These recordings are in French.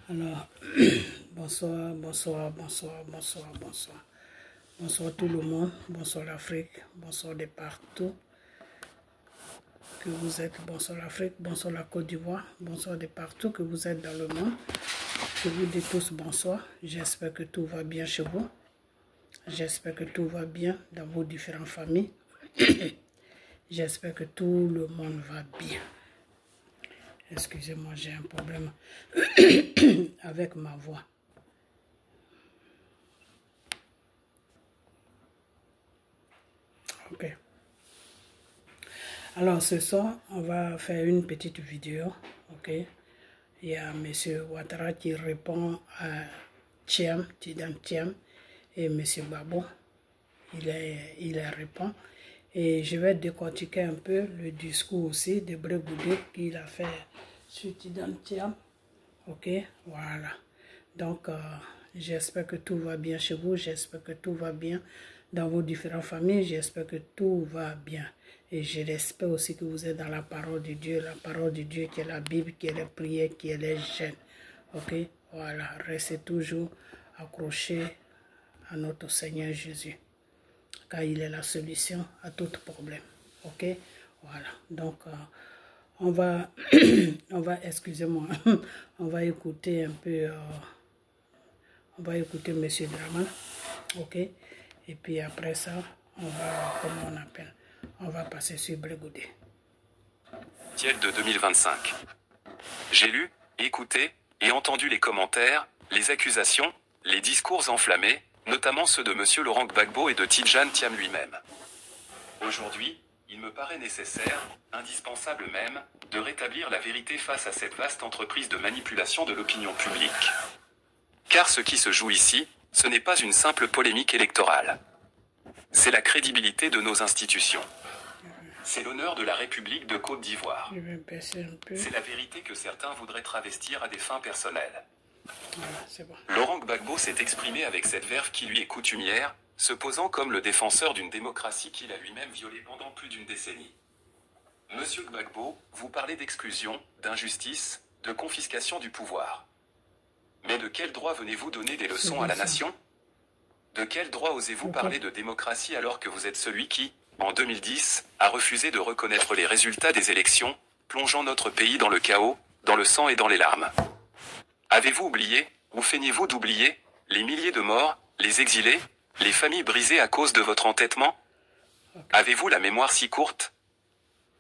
Alors, bonsoir, bonsoir, bonsoir, bonsoir, bonsoir. Bonsoir tout le monde, bonsoir l'Afrique, bonsoir de partout que vous êtes. Bonsoir l'Afrique, bonsoir la Côte d'Ivoire, bonsoir de partout que vous êtes dans le monde. Je vous dis tous bonsoir. J'espère que tout va bien chez vous. J'espère que tout va bien dans vos différentes familles. J'espère que tout le monde va bien. Excusez-moi, j'ai un problème avec ma voix. Ok. Alors ce soir, on va faire une petite vidéo. Ok. Il y a M. Ouattara qui répond à Thiam, Tidan Thiam, et M. Babo. Il répond. Et je vais décortiquer un peu le discours aussi de Brégoudé qu'il a fait sur Tidan Thiam. Ok, voilà. Donc, j'espère que tout va bien chez vous. J'espère que tout va bien dans vos différentes familles. J'espère que tout va bien. Et j'espère aussi que vous êtes dans la parole de Dieu. La parole de Dieu qui est la Bible, qui est les prières, qui est les jeûnes. Ok, voilà. Restez toujours accrochés à notre Seigneur Jésus. Car il est la solution à tout problème. Ok, voilà. Donc, on va, excusez-moi, on va écouter un peu, on va écouter M. Draman, ok, et puis après ça, on va, comment on appelle, on va passer sur Brégoudé. Tiède de 2025. J'ai lu, écouté et entendu les commentaires, les accusations, les discours enflammés, notamment ceux de M. Laurent Gbagbo et de Tidjane Thiam lui-même. Aujourd'hui, il me paraît nécessaire, indispensable même, de rétablir la vérité face à cette vaste entreprise de manipulation de l'opinion publique. Car ce qui se joue ici, ce n'est pas une simple polémique électorale. C'est la crédibilité de nos institutions. C'est l'honneur de la République de Côte d'Ivoire. C'est la vérité que certains voudraient travestir à des fins personnelles. Voilà, c'est bon. Laurent Gbagbo s'est exprimé avec cette verve qui lui est coutumière, se posant comme le défenseur d'une démocratie qu'il a lui-même violée pendant plus d'une décennie. Monsieur Gbagbo, vous parlez d'exclusion, d'injustice, de confiscation du pouvoir. Mais de quel droit venez-vous donner des leçons à la nation? De quel droit osez-vous parler de démocratie alors que vous êtes celui qui, en 2010, a refusé de reconnaître les résultats des élections, plongeant notre pays dans le chaos, dans le sang et dans les larmes? Avez-vous oublié, ou feignez-vous d'oublier, les milliers de morts, les exilés, les familles brisées à cause de votre entêtement? Avez-vous la mémoire si courte?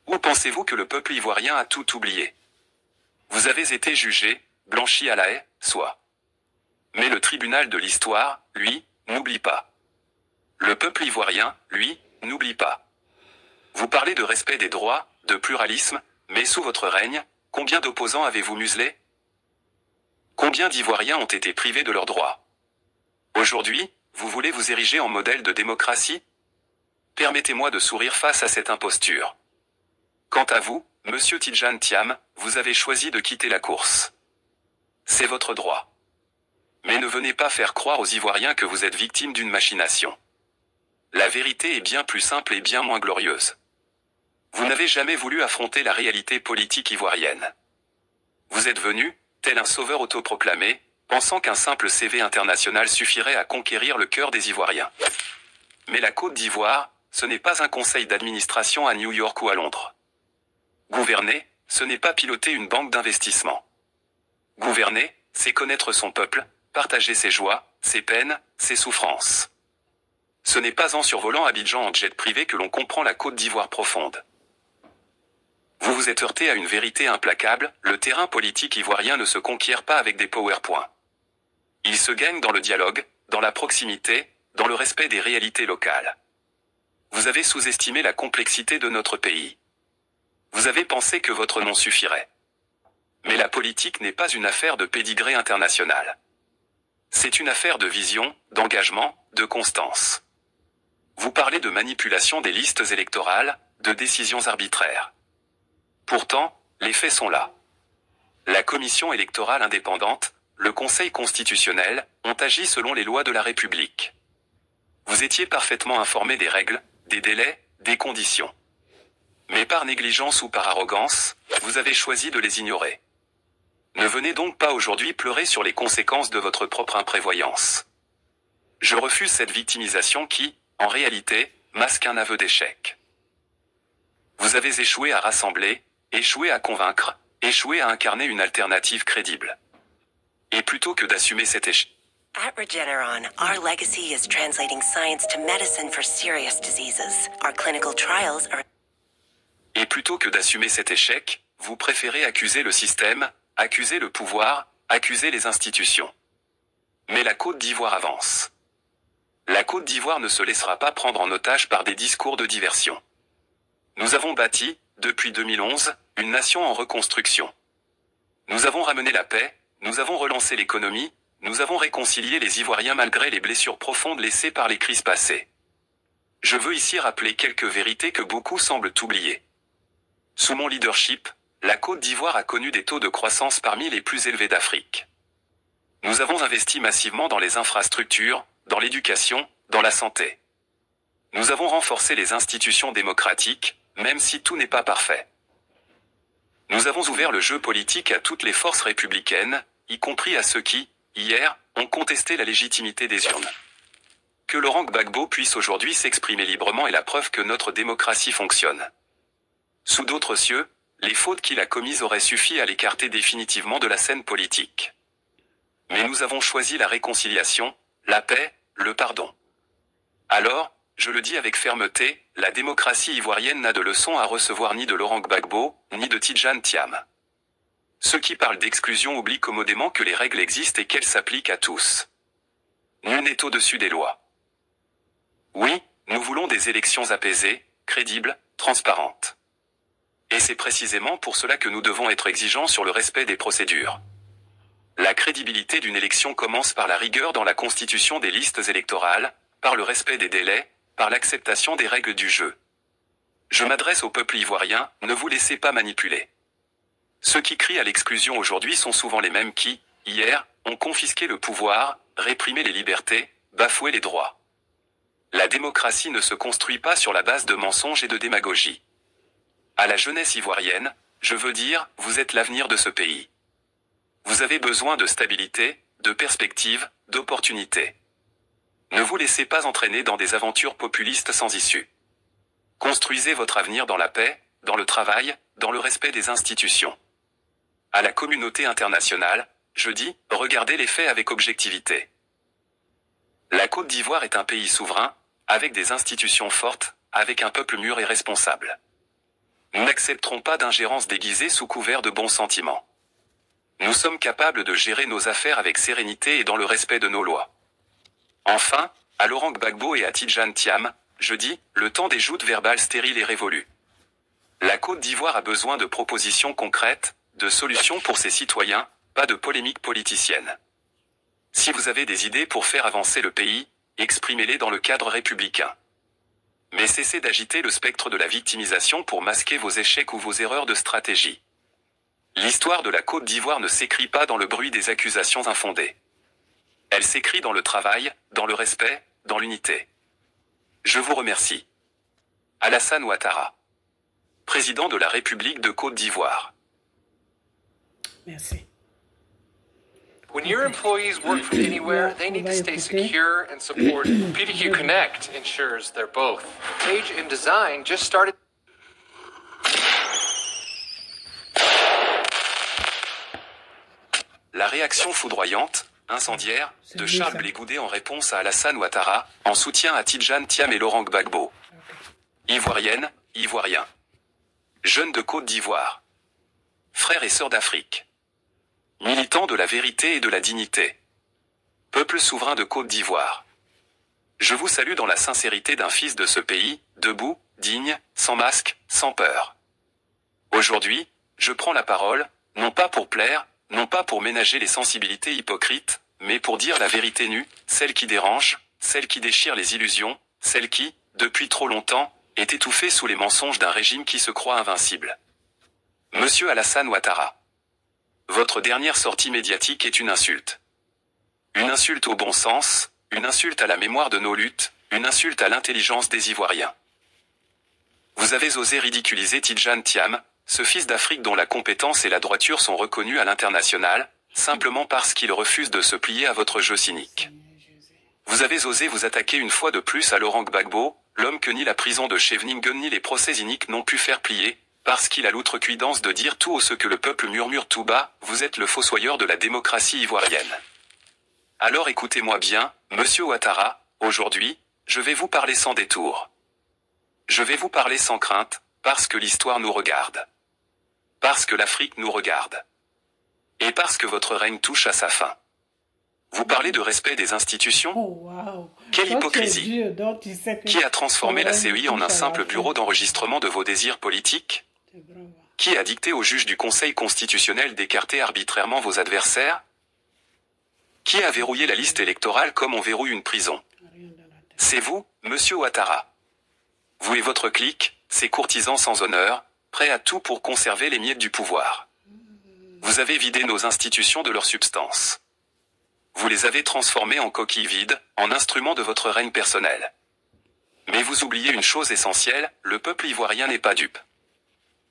Ou pensez-vous que le peuple ivoirien a tout oublié? Vous avez été jugé, blanchi à la haie, soit. Mais le tribunal de l'histoire, lui, n'oublie pas. Le peuple ivoirien, lui, n'oublie pas. Vous parlez de respect des droits, de pluralisme, mais sous votre règne, combien d'opposants avez-vous muselés? Combien d'Ivoiriens ont été privés de leurs droits? Aujourd'hui, vous voulez vous ériger en modèle de démocratie? Permettez-moi de sourire face à cette imposture. Quant à vous, Monsieur Tidjane Thiam, vous avez choisi de quitter la course. C'est votre droit. Mais ne venez pas faire croire aux Ivoiriens que vous êtes victime d'une machination. La vérité est bien plus simple et bien moins glorieuse. Vous n'avez jamais voulu affronter la réalité politique ivoirienne. Vous êtes venu, tel un sauveur autoproclamé, pensant qu'un simple CV international suffirait à conquérir le cœur des Ivoiriens. Mais la Côte d'Ivoire, ce n'est pas un conseil d'administration à New York ou à Londres. Gouverner, ce n'est pas piloter une banque d'investissement. Gouverner, c'est connaître son peuple, partager ses joies, ses peines, ses souffrances. Ce n'est pas en survolant Abidjan en jet privé que l'on comprend la Côte d'Ivoire profonde. Vous vous êtes heurté à une vérité implacable, le terrain politique ivoirien ne se conquiert pas avec des PowerPoints. Il se gagne dans le dialogue, dans la proximité, dans le respect des réalités locales. Vous avez sous-estimé la complexité de notre pays. Vous avez pensé que votre nom suffirait. Mais la politique n'est pas une affaire de pédigré international. C'est une affaire de vision, d'engagement, de constance. Vous parlez de manipulation des listes électorales, de décisions arbitraires. Pourtant, les faits sont là. La Commission électorale indépendante, le Conseil constitutionnel, ont agi selon les lois de la République. Vous étiez parfaitement informé des règles, des délais, des conditions. Mais par négligence ou par arrogance, vous avez choisi de les ignorer. Ne venez donc pas aujourd'hui pleurer sur les conséquences de votre propre imprévoyance. Je refuse cette victimisation qui, en réalité, masque un aveu d'échec. Vous avez échoué à rassembler, échoué à convaincre, échoué à incarner une alternative crédible. Et plutôt que d'assumer cet échec, At Regeneron, our legacy is translating science to medicine for serious diseases. Our clinical trials are... Et plutôt que d'assumer cet échec, vous préférez accuser le système, accuser le pouvoir, accuser les institutions. Mais la Côte d'Ivoire avance. La Côte d'Ivoire ne se laissera pas prendre en otage par des discours de diversion. Nous avons bâti, depuis 2011, une nation en reconstruction. Nous avons ramené la paix, nous avons relancé l'économie, nous avons réconcilié les Ivoiriens malgré les blessures profondes laissées par les crises passées. Je veux ici rappeler quelques vérités que beaucoup semblent oublier. Sous mon leadership, la Côte d'Ivoire a connu des taux de croissance parmi les plus élevés d'Afrique. Nous avons investi massivement dans les infrastructures, dans l'éducation, dans la santé. Nous avons renforcé les institutions démocratiques, même si tout n'est pas parfait. Nous avons ouvert le jeu politique à toutes les forces républicaines, y compris à ceux qui, hier, ont contesté la légitimité des urnes. Que Laurent Gbagbo puisse aujourd'hui s'exprimer librement est la preuve que notre démocratie fonctionne. Sous d'autres cieux, les fautes qu'il a commises auraient suffi à l'écarter définitivement de la scène politique. Mais nous avons choisi la réconciliation, la paix, le pardon. Alors, je le dis avec fermeté, la démocratie ivoirienne n'a de leçons à recevoir ni de Laurent Gbagbo, ni de Tidjane Thiam. Ceux qui parlent d'exclusion oublient commodément que les règles existent et qu'elles s'appliquent à tous. Nul n'est au-dessus des lois. Oui, nous voulons des élections apaisées, crédibles, transparentes. Et c'est précisément pour cela que nous devons être exigeants sur le respect des procédures. La crédibilité d'une élection commence par la rigueur dans la constitution des listes électorales, par le respect des délais, par l'acceptation des règles du jeu. Je m'adresse au peuple ivoirien, ne vous laissez pas manipuler. Ceux qui crient à l'exclusion aujourd'hui sont souvent les mêmes qui, hier, ont confisqué le pouvoir, réprimé les libertés, bafoué les droits. La démocratie ne se construit pas sur la base de mensonges et de démagogie. À la jeunesse ivoirienne, je veux dire, vous êtes l'avenir de ce pays. Vous avez besoin de stabilité, de perspective, d'opportunités. Ne vous laissez pas entraîner dans des aventures populistes sans issue. Construisez votre avenir dans la paix, dans le travail, dans le respect des institutions. À la communauté internationale, je dis, regardez les faits avec objectivité. La Côte d'Ivoire est un pays souverain, avec des institutions fortes, avec un peuple mûr et responsable. Nous n'accepterons pas d'ingérence déguisée sous couvert de bons sentiments. Nous sommes capables de gérer nos affaires avec sérénité et dans le respect de nos lois. Enfin, à Laurent Gbagbo et à Tidjane Thiam, je dis, le temps des joutes verbales stériles est révolu. La Côte d'Ivoire a besoin de propositions concrètes, de solutions pour ses citoyens, pas de polémiques politiciennes. Si vous avez des idées pour faire avancer le pays, exprimez-les dans le cadre républicain. Mais cessez d'agiter le spectre de la victimisation pour masquer vos échecs ou vos erreurs de stratégie. L'histoire de la Côte d'Ivoire ne s'écrit pas dans le bruit des accusations infondées. Elle s'écrit dans le travail, dans le respect, dans l'unité. Je vous remercie. Alassane Ouattara, président de la République de Côte d'Ivoire. Merci. When your employees work from anywhere, they need to stay secure and supported. PDQ Connect ensures they're both. Page and Design just started. La réaction foudroyante, incendiaire, de Charles Blé Goudé en réponse à Alassane Ouattara, en soutien à Tidjane Thiam et Laurent Gbagbo. Ivoirienne, Ivoirien. Jeunes de Côte d'Ivoire. Frères et sœurs d'Afrique. Militants de la vérité et de la dignité. Peuple souverain de Côte d'Ivoire. Je vous salue dans la sincérité d'un fils de ce pays, debout, digne, sans masque, sans peur. Aujourd'hui, je prends la parole, non pas pour plaire, non pas pour ménager les sensibilités hypocrites, mais pour dire la vérité nue, celle qui dérange, celle qui déchire les illusions, celle qui, depuis trop longtemps, est étouffée sous les mensonges d'un régime qui se croit invincible. Monsieur Alassane Ouattara. Votre dernière sortie médiatique est une insulte. Une insulte au bon sens, une insulte à la mémoire de nos luttes, une insulte à l'intelligence des Ivoiriens. Vous avez osé ridiculiser Tidjane Thiam, ce fils d'Afrique dont la compétence et la droiture sont reconnues à l'international, simplement parce qu'il refuse de se plier à votre jeu cynique. Vous avez osé vous attaquer une fois de plus à Laurent Gbagbo, l'homme que ni la prison de Scheveningen ni les procès iniques n'ont pu faire plier, parce qu'il a l'outrecuidance de dire tout haut ce que le peuple murmure tout bas, vous êtes le fossoyeur de la démocratie ivoirienne. Alors écoutez-moi bien, monsieur Ouattara, aujourd'hui, je vais vous parler sans détour. Je vais vous parler sans crainte, parce que l'histoire nous regarde. Parce que l'Afrique nous regarde. Et parce que votre règne touche à sa fin. Vous parlez de respect des institutions? Oh, wow. Quelle hypocrisie! Dieu, donc tu sais que Qui a transformé la CEI en un simple bureau d'enregistrement de vos désirs politiques? Qui a dicté au juge du Conseil constitutionnel d'écarter arbitrairement vos adversaires? Qui a verrouillé la liste électorale comme on verrouille une prison? C'est vous, monsieur Ouattara. Vous et votre clique, ces courtisans sans honneur, prêts à tout pour conserver les miettes du pouvoir. Vous avez vidé nos institutions de leur substance. Vous les avez transformées en coquilles vides, en instruments de votre règne personnel. Mais vous oubliez une chose essentielle, le peuple ivoirien n'est pas dupe.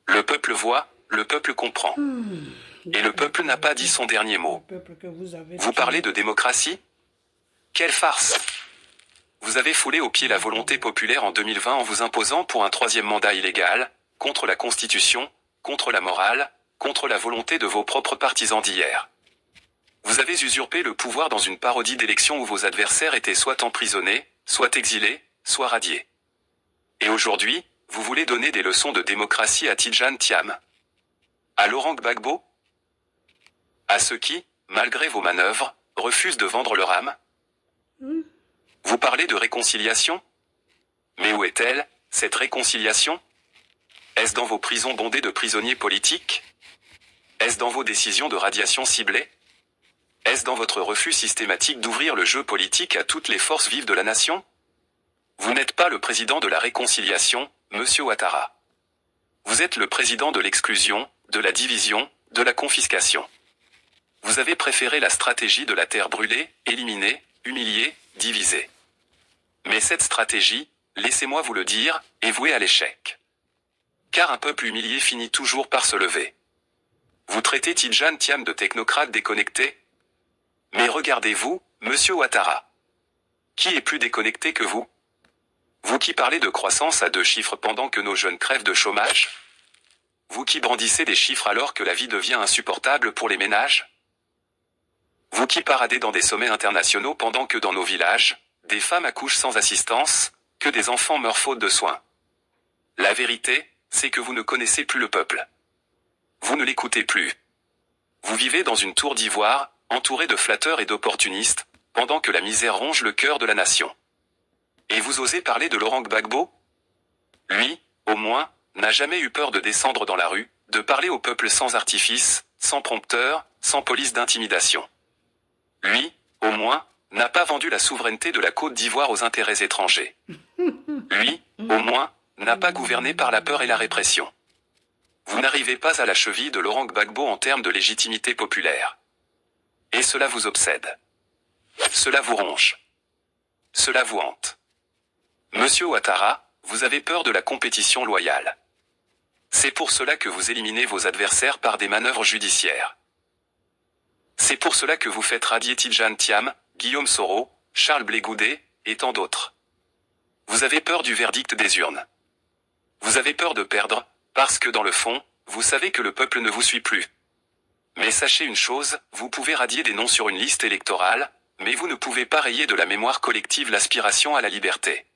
Le peuple voit, le peuple comprend. Et le peuple n'a pas dit son dernier mot. Vous parlez de démocratie? Quelle farce! Vous avez foulé aux pieds la volonté populaire en 2020 en vous imposant pour un troisième mandat illégal, contre la Constitution, contre la morale, contre la volonté de vos propres partisans d'hier. Vous avez usurpé le pouvoir dans une parodie d'élection où vos adversaires étaient soit emprisonnés, soit exilés, soit radiés. Et aujourd'hui, vous voulez donner des leçons de démocratie à Tidjane Thiam? À Laurent Gbagbo? À ceux qui, malgré vos manœuvres, refusent de vendre leur âme? Vous parlez de réconciliation? Mais où est-elle, cette réconciliation? Est-ce dans vos prisons bondées de prisonniers politiques? Est-ce dans vos décisions de radiation ciblée? Est-ce dans votre refus systématique d'ouvrir le jeu politique à toutes les forces vives de la nation? Vous n'êtes pas le président de la réconciliation, monsieur Ouattara. Vous êtes le président de l'exclusion, de la division, de la confiscation. Vous avez préféré la stratégie de la terre brûlée, éliminée, humiliée, divisée. Mais cette stratégie, laissez-moi vous le dire, est vouée à l'échec. Car un peuple humilié finit toujours par se lever. Vous traitez Tidjane Thiam de technocrate déconnecté? Mais regardez-vous, monsieur Ouattara. Qui est plus déconnecté que vous? Vous qui parlez de croissance à 2 chiffres pendant que nos jeunes crèvent de chômage? Vous qui brandissez des chiffres alors que la vie devient insupportable pour les ménages? Vous qui paradez dans des sommets internationaux pendant que dans nos villages, des femmes accouchent sans assistance, que des enfants meurent faute de soins. La vérité, c'est que vous ne connaissez plus le peuple. Vous ne l'écoutez plus. Vous vivez dans une tour d'ivoire, entouré de flatteurs et d'opportunistes, pendant que la misère ronge le cœur de la nation. Et vous osez parler de Laurent Gbagbo? Lui, au moins, n'a jamais eu peur de descendre dans la rue, de parler au peuple sans artifice, sans prompteur, sans police d'intimidation. Lui, au moins, n'a pas vendu la souveraineté de la Côte d'Ivoire aux intérêts étrangers. Lui, au moins, n'a pas gouverné par la peur et la répression. Vous n'arrivez pas à la cheville de Laurent Gbagbo en termes de légitimité populaire. Et cela vous obsède. Cela vous ronge. Cela vous hante. Monsieur Ouattara, vous avez peur de la compétition loyale. C'est pour cela que vous éliminez vos adversaires par des manœuvres judiciaires. C'est pour cela que vous faites radier Tidjane Thiam, Guillaume Soro, Charles Blé Goudet, et tant d'autres. Vous avez peur du verdict des urnes. Vous avez peur de perdre, parce que dans le fond, vous savez que le peuple ne vous suit plus. Mais sachez une chose, vous pouvez radier des noms sur une liste électorale, mais vous ne pouvez pas rayer de la mémoire collective l'aspiration à la liberté.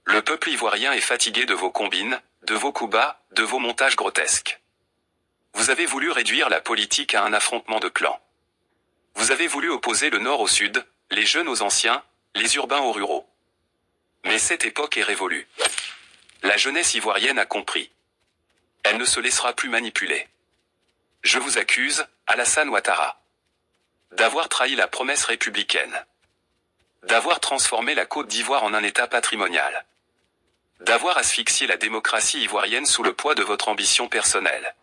Le peuple ivoirien est fatigué de vos combines, de vos coups bas, de vos montages grotesques. Vous avez voulu réduire la politique à un affrontement de clans. Vous avez voulu opposer le nord au sud, les jeunes aux anciens, les urbains aux ruraux. Mais cette époque est révolue. La jeunesse ivoirienne a compris. Elle ne se laissera plus manipuler. Je vous accuse, Alassane Ouattara, d'avoir trahi la promesse républicaine, d'avoir transformé la Côte d'Ivoire en un État patrimonial, d'avoir asphyxié la démocratie ivoirienne sous le poids de votre ambition personnelle,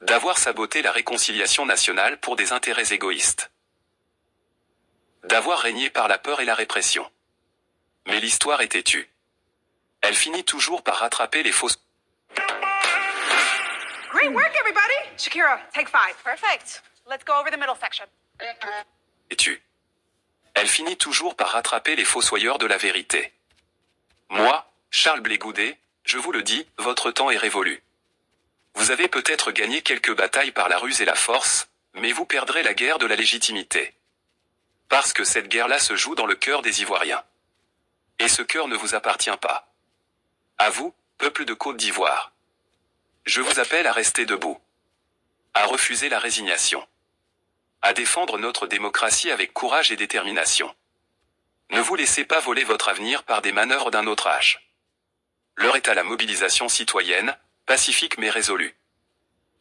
d'avoir saboté la réconciliation nationale pour des intérêts égoïstes, d'avoir régné par la peur et la répression. Mais l'histoire est têtue. Elle finit toujours par rattraper les fausses... Great work, everybody! Shakira, take 5. Perfect. Let's go over the middle section. Et tu. Elle finit toujours par rattraper les fossoyeurs de la vérité. Moi, Charles Blé Goudet, je vous le dis, votre temps est révolu. Vous avez peut-être gagné quelques batailles par la ruse et la force, mais vous perdrez la guerre de la légitimité. Parce que cette guerre-là se joue dans le cœur des Ivoiriens. Et ce cœur ne vous appartient pas. À vous, peuple de Côte d'Ivoire. Je vous appelle à rester debout. À refuser la résignation. À défendre notre démocratie avec courage et détermination. Ne vous laissez pas voler votre avenir par des manœuvres d'un autre âge. L'heure est à la mobilisation citoyenne, pacifique mais résolue.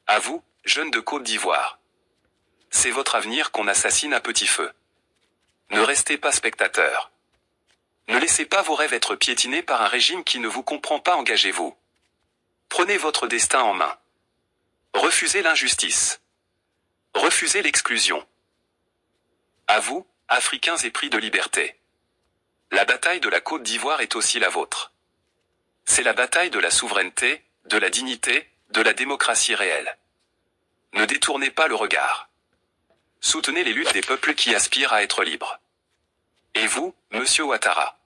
À vous, jeunes de Côte d'Ivoire. C'est votre avenir qu'on assassine à petit feu. Ne restez pas spectateurs. Ne laissez pas vos rêves être piétinés par un régime qui ne vous comprend pas, engagez-vous. Prenez votre destin en main. Refusez l'injustice. Refusez l'exclusion. À vous, Africains épris de liberté. La bataille de la Côte d'Ivoire est aussi la vôtre. C'est la bataille de la souveraineté, de la dignité, de la démocratie réelle. Ne détournez pas le regard. Soutenez les luttes des peuples qui aspirent à être libres. Et vous, Monsieur Ouattara.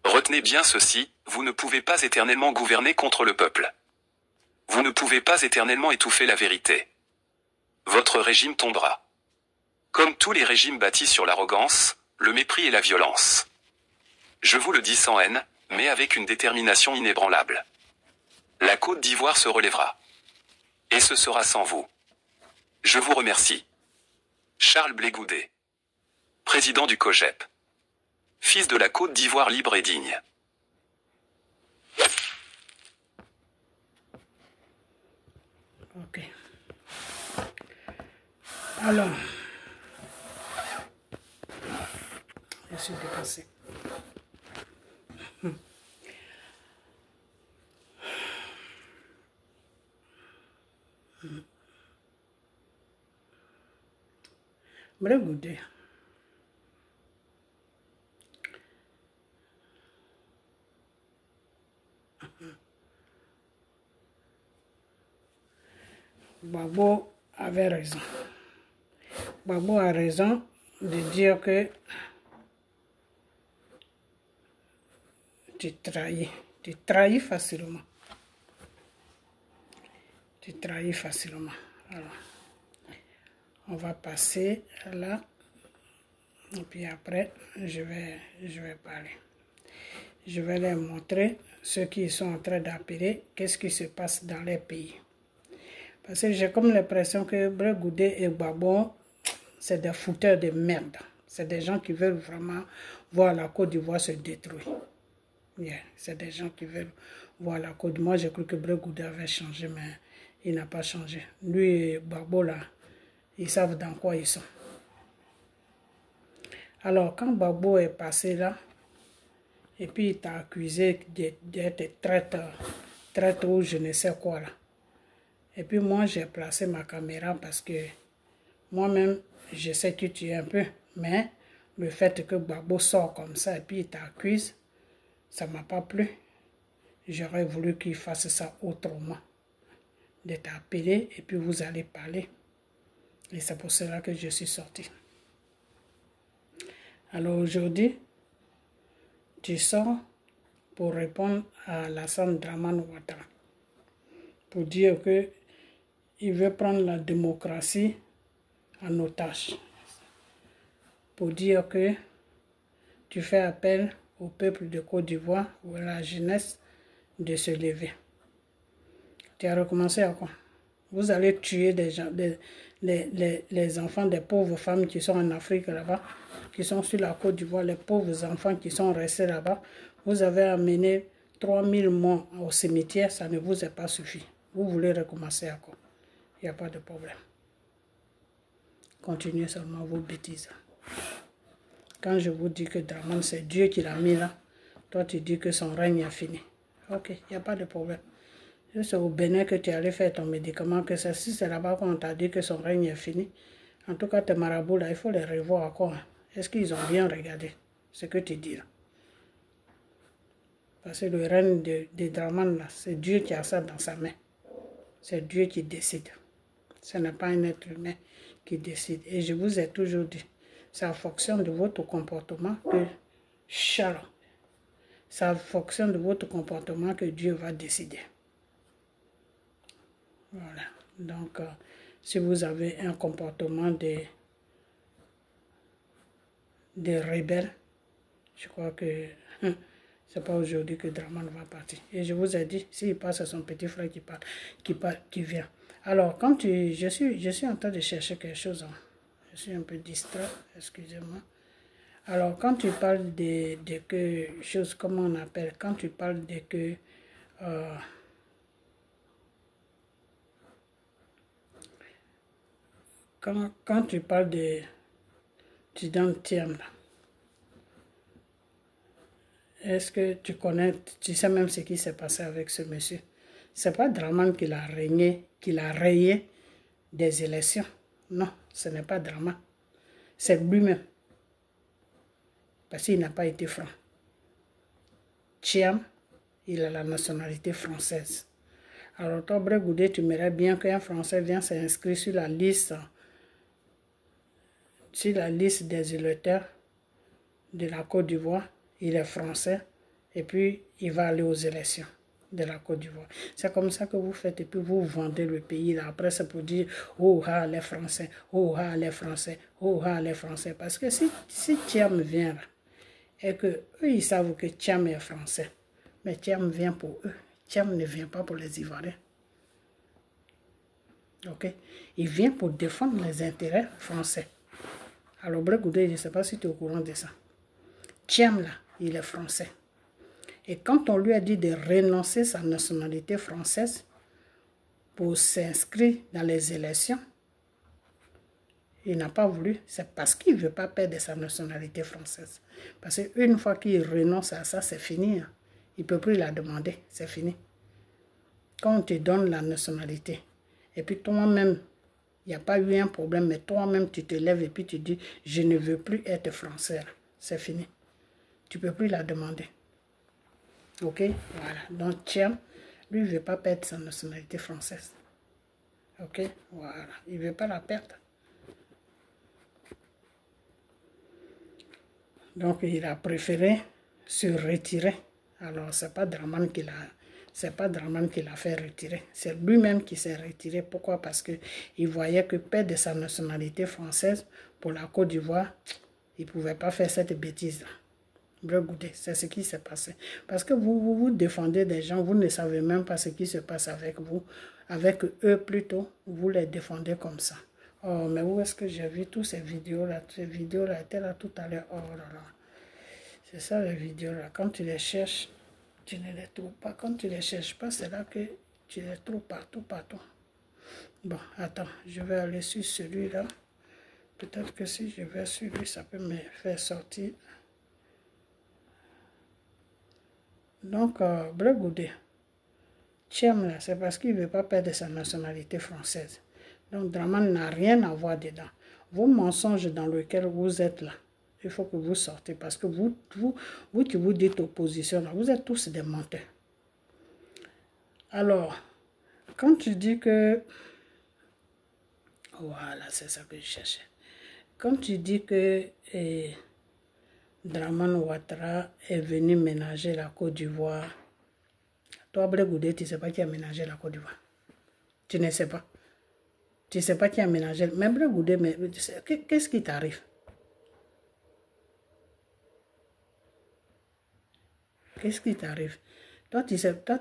Retenez bien ceci, vous ne pouvez pas éternellement gouverner contre le peuple. Vous ne pouvez pas éternellement étouffer la vérité. Votre régime tombera. Comme tous les régimes bâtis sur l'arrogance, le mépris et la violence. Je vous le dis sans haine, mais avec une détermination inébranlable. La Côte d'Ivoire se relèvera. Et ce sera sans vous. Je vous remercie. Charles Blé Goudet. Président du COJEP. Fils de la Côte d'Ivoire libre et digne. Ok. Alors, je suis dépassé. Blé Goudet. Gbagbo avait raison. Gbagbo a raison de dire que tu trahis facilement. Tu trahis facilement. Alors, on va passer là. Et puis après, je vais parler. Je vais leur montrer ceux qui sont en train d'appeler, qu'est-ce qui se passe dans les pays. Parce que j'ai comme l'impression que Blé Goudet et Gbagbo, c'est des fouteurs de merde. C'est des gens qui veulent vraiment voir la Côte d'Ivoire se détruire. Yeah, c'est des gens qui veulent voir la Côte. Moi, j'ai cru que Blé Goudet avait changé, mais il n'a pas changé. Lui et Gbagbo, là, ils savent dans quoi ils sont. Alors, quand Gbagbo est passé là, et puis il t'a accusé d'être traître ou je ne sais quoi là. Et puis moi, j'ai placé ma caméra parce que moi-même, je sais que tu es un peu. Mais le fait que Gbagbo sort comme ça et puis il t'accuse, ça ne m'a pas plu. J'aurais voulu qu'il fasse ça autrement. De t'appeler et puis vous allez parler. Et c'est pour cela que je suis sorti. Alors aujourd'hui, tu sors pour répondre à Alassane Dramane Ouattara. Pour dire que il veut prendre la démocratie en otage. Pour dire que tu fais appel au peuple de Côte d'Ivoire ou à la jeunesse de se lever. Tu as recommencé à quoi? Vous allez tuer des gens, les enfants des pauvres femmes qui sont en Afrique là-bas, qui sont sur la Côte d'Ivoire, les pauvres enfants qui sont restés là-bas. Vous avez amené 3000 morts au cimetière, ça ne vous a pas suffi. Vous voulez recommencer à quoi? Il n'y a pas de problème. Continuez seulement vos bêtises. Quand je vous dis que Dramane, c'est Dieu qui l'a mis là, toi tu dis que son règne est fini. Ok, il n'y a pas de problème. C'est au Bénin que tu allais faire ton médicament, que ça, si c'est là-bas qu'on t'a dit que son règne est fini. En tout cas, tes marabouts là, il faut les revoir encore. Est-ce qu'ils ont bien regardé ce que tu dis là? Parce que le règne de Dramane là, c'est Dieu qui a ça dans sa main. C'est Dieu qui décide. Ce n'est pas un être humain qui décide. Et je vous ai toujours dit, c'est en fonction de votre comportement que Shalom. C'est en fonction de votre comportement que Dieu va décider. Voilà. Donc, si vous avez un comportement de rebelle, je crois que c'est pas aujourd'hui que Draman va partir. Et je vous ai dit, s'il passe à son petit frère qui vient. Alors, quand je suis en train de chercher quelque chose, hein. Je suis un peu distrait, excusez-moi. Alors, quand tu parles de que, chose, comment on appelle, quand tu parles de que, quand tu parles de Tidam-Tiam, là, est-ce que tu connais, tu sais même ce qui s'est passé avec ce monsieur? C'est pas Draman qui l'a rayé des élections. Non, ce n'est pas Draman. C'est lui-même. Parce qu'il n'a pas été franc. Thiam, il a la nationalité française. Alors toi, Bregoudé, tu m'aimerais bien qu'un Français vienne s'inscrire sur la liste des électeurs de la Côte d'Ivoire. Il est français et puis il va aller aux élections de la Côte d'Ivoire. C'est comme ça que vous faites et puis vous vendez le pays. Là. Après, c'est pour dire, oh ah les Français, oh ah les Français, oh ah les Français. Parce que si Thiam vient là, et que eux ils savent que Thiam est français, mais Thiam vient pour eux. Thiam ne vient pas pour les Ivoiriens. Ok? Il vient pour défendre les intérêts français. Alors, Bregoudé, je ne sais pas si tu es au courant de ça. Thiam là, il est français. Et quand on lui a dit de renoncer sa nationalité française pour s'inscrire dans les élections, il n'a pas voulu. C'est parce qu'il ne veut pas perdre sa nationalité française. Parce qu'une fois qu'il renonce à ça, c'est fini. Hein. Il ne peut plus la demander. C'est fini. Quand on te donne la nationalité, et puis toi-même, il n'y a pas eu un problème, mais toi-même, tu te lèves et puis tu dis, je ne veux plus être français. C'est fini. Tu ne peux plus la demander. Ok, voilà. Donc, Thiam, lui, il ne veut pas perdre sa nationalité française. Ok, voilà. Il ne veut pas la perdre. Donc, il a préféré se retirer. Alors, ce n'est pas Draman qui l'a fait retirer. C'est lui-même qui s'est retiré. Pourquoi? Parce qu'il voyait que perdre sa nationalité française pour la Côte d'Ivoire, il ne pouvait pas faire cette bêtise-là. C'est ce qui s'est passé. Parce que vous défendez des gens, vous ne savez même pas ce qui se passe avec vous, avec eux plutôt, vous les défendez comme ça. Oh, mais où est-ce que j'ai vu toutes ces vidéos-là? Ces vidéos-là étaient là tout à l'heure. Oh là là. C'est ça les vidéos-là. Quand tu les cherches, tu ne les trouves pas. Quand tu ne les cherches pas, c'est là que tu les trouves partout. Bon, attends, je vais aller sur celui-là. Peut-être que si je vais sur lui, ça peut me faire sortir. Donc, Bregoudé, Thiam là, c'est parce qu'il ne veut pas perdre sa nationalité française. Donc, Draman n'a rien à voir dedans. Vos mensonges dans lesquels vous êtes là, il faut que vous sortez. Parce que vous qui vous dites opposition, là, vous êtes tous des menteurs. Alors, quand tu dis que... Voilà, c'est ça que je cherchais. Quand tu dis que... Draman Ouattara est venu ménager la Côte d'Ivoire. Toi, Bregoudé, tu ne sais pas qui a ménagé la Côte d'Ivoire. Tu ne sais pas. Tu ne sais pas qui a ménagé. Mais Bregoudé, qu'est-ce qui t'arrive? Qu'est-ce qui t'arrive? Toi, tu sais pas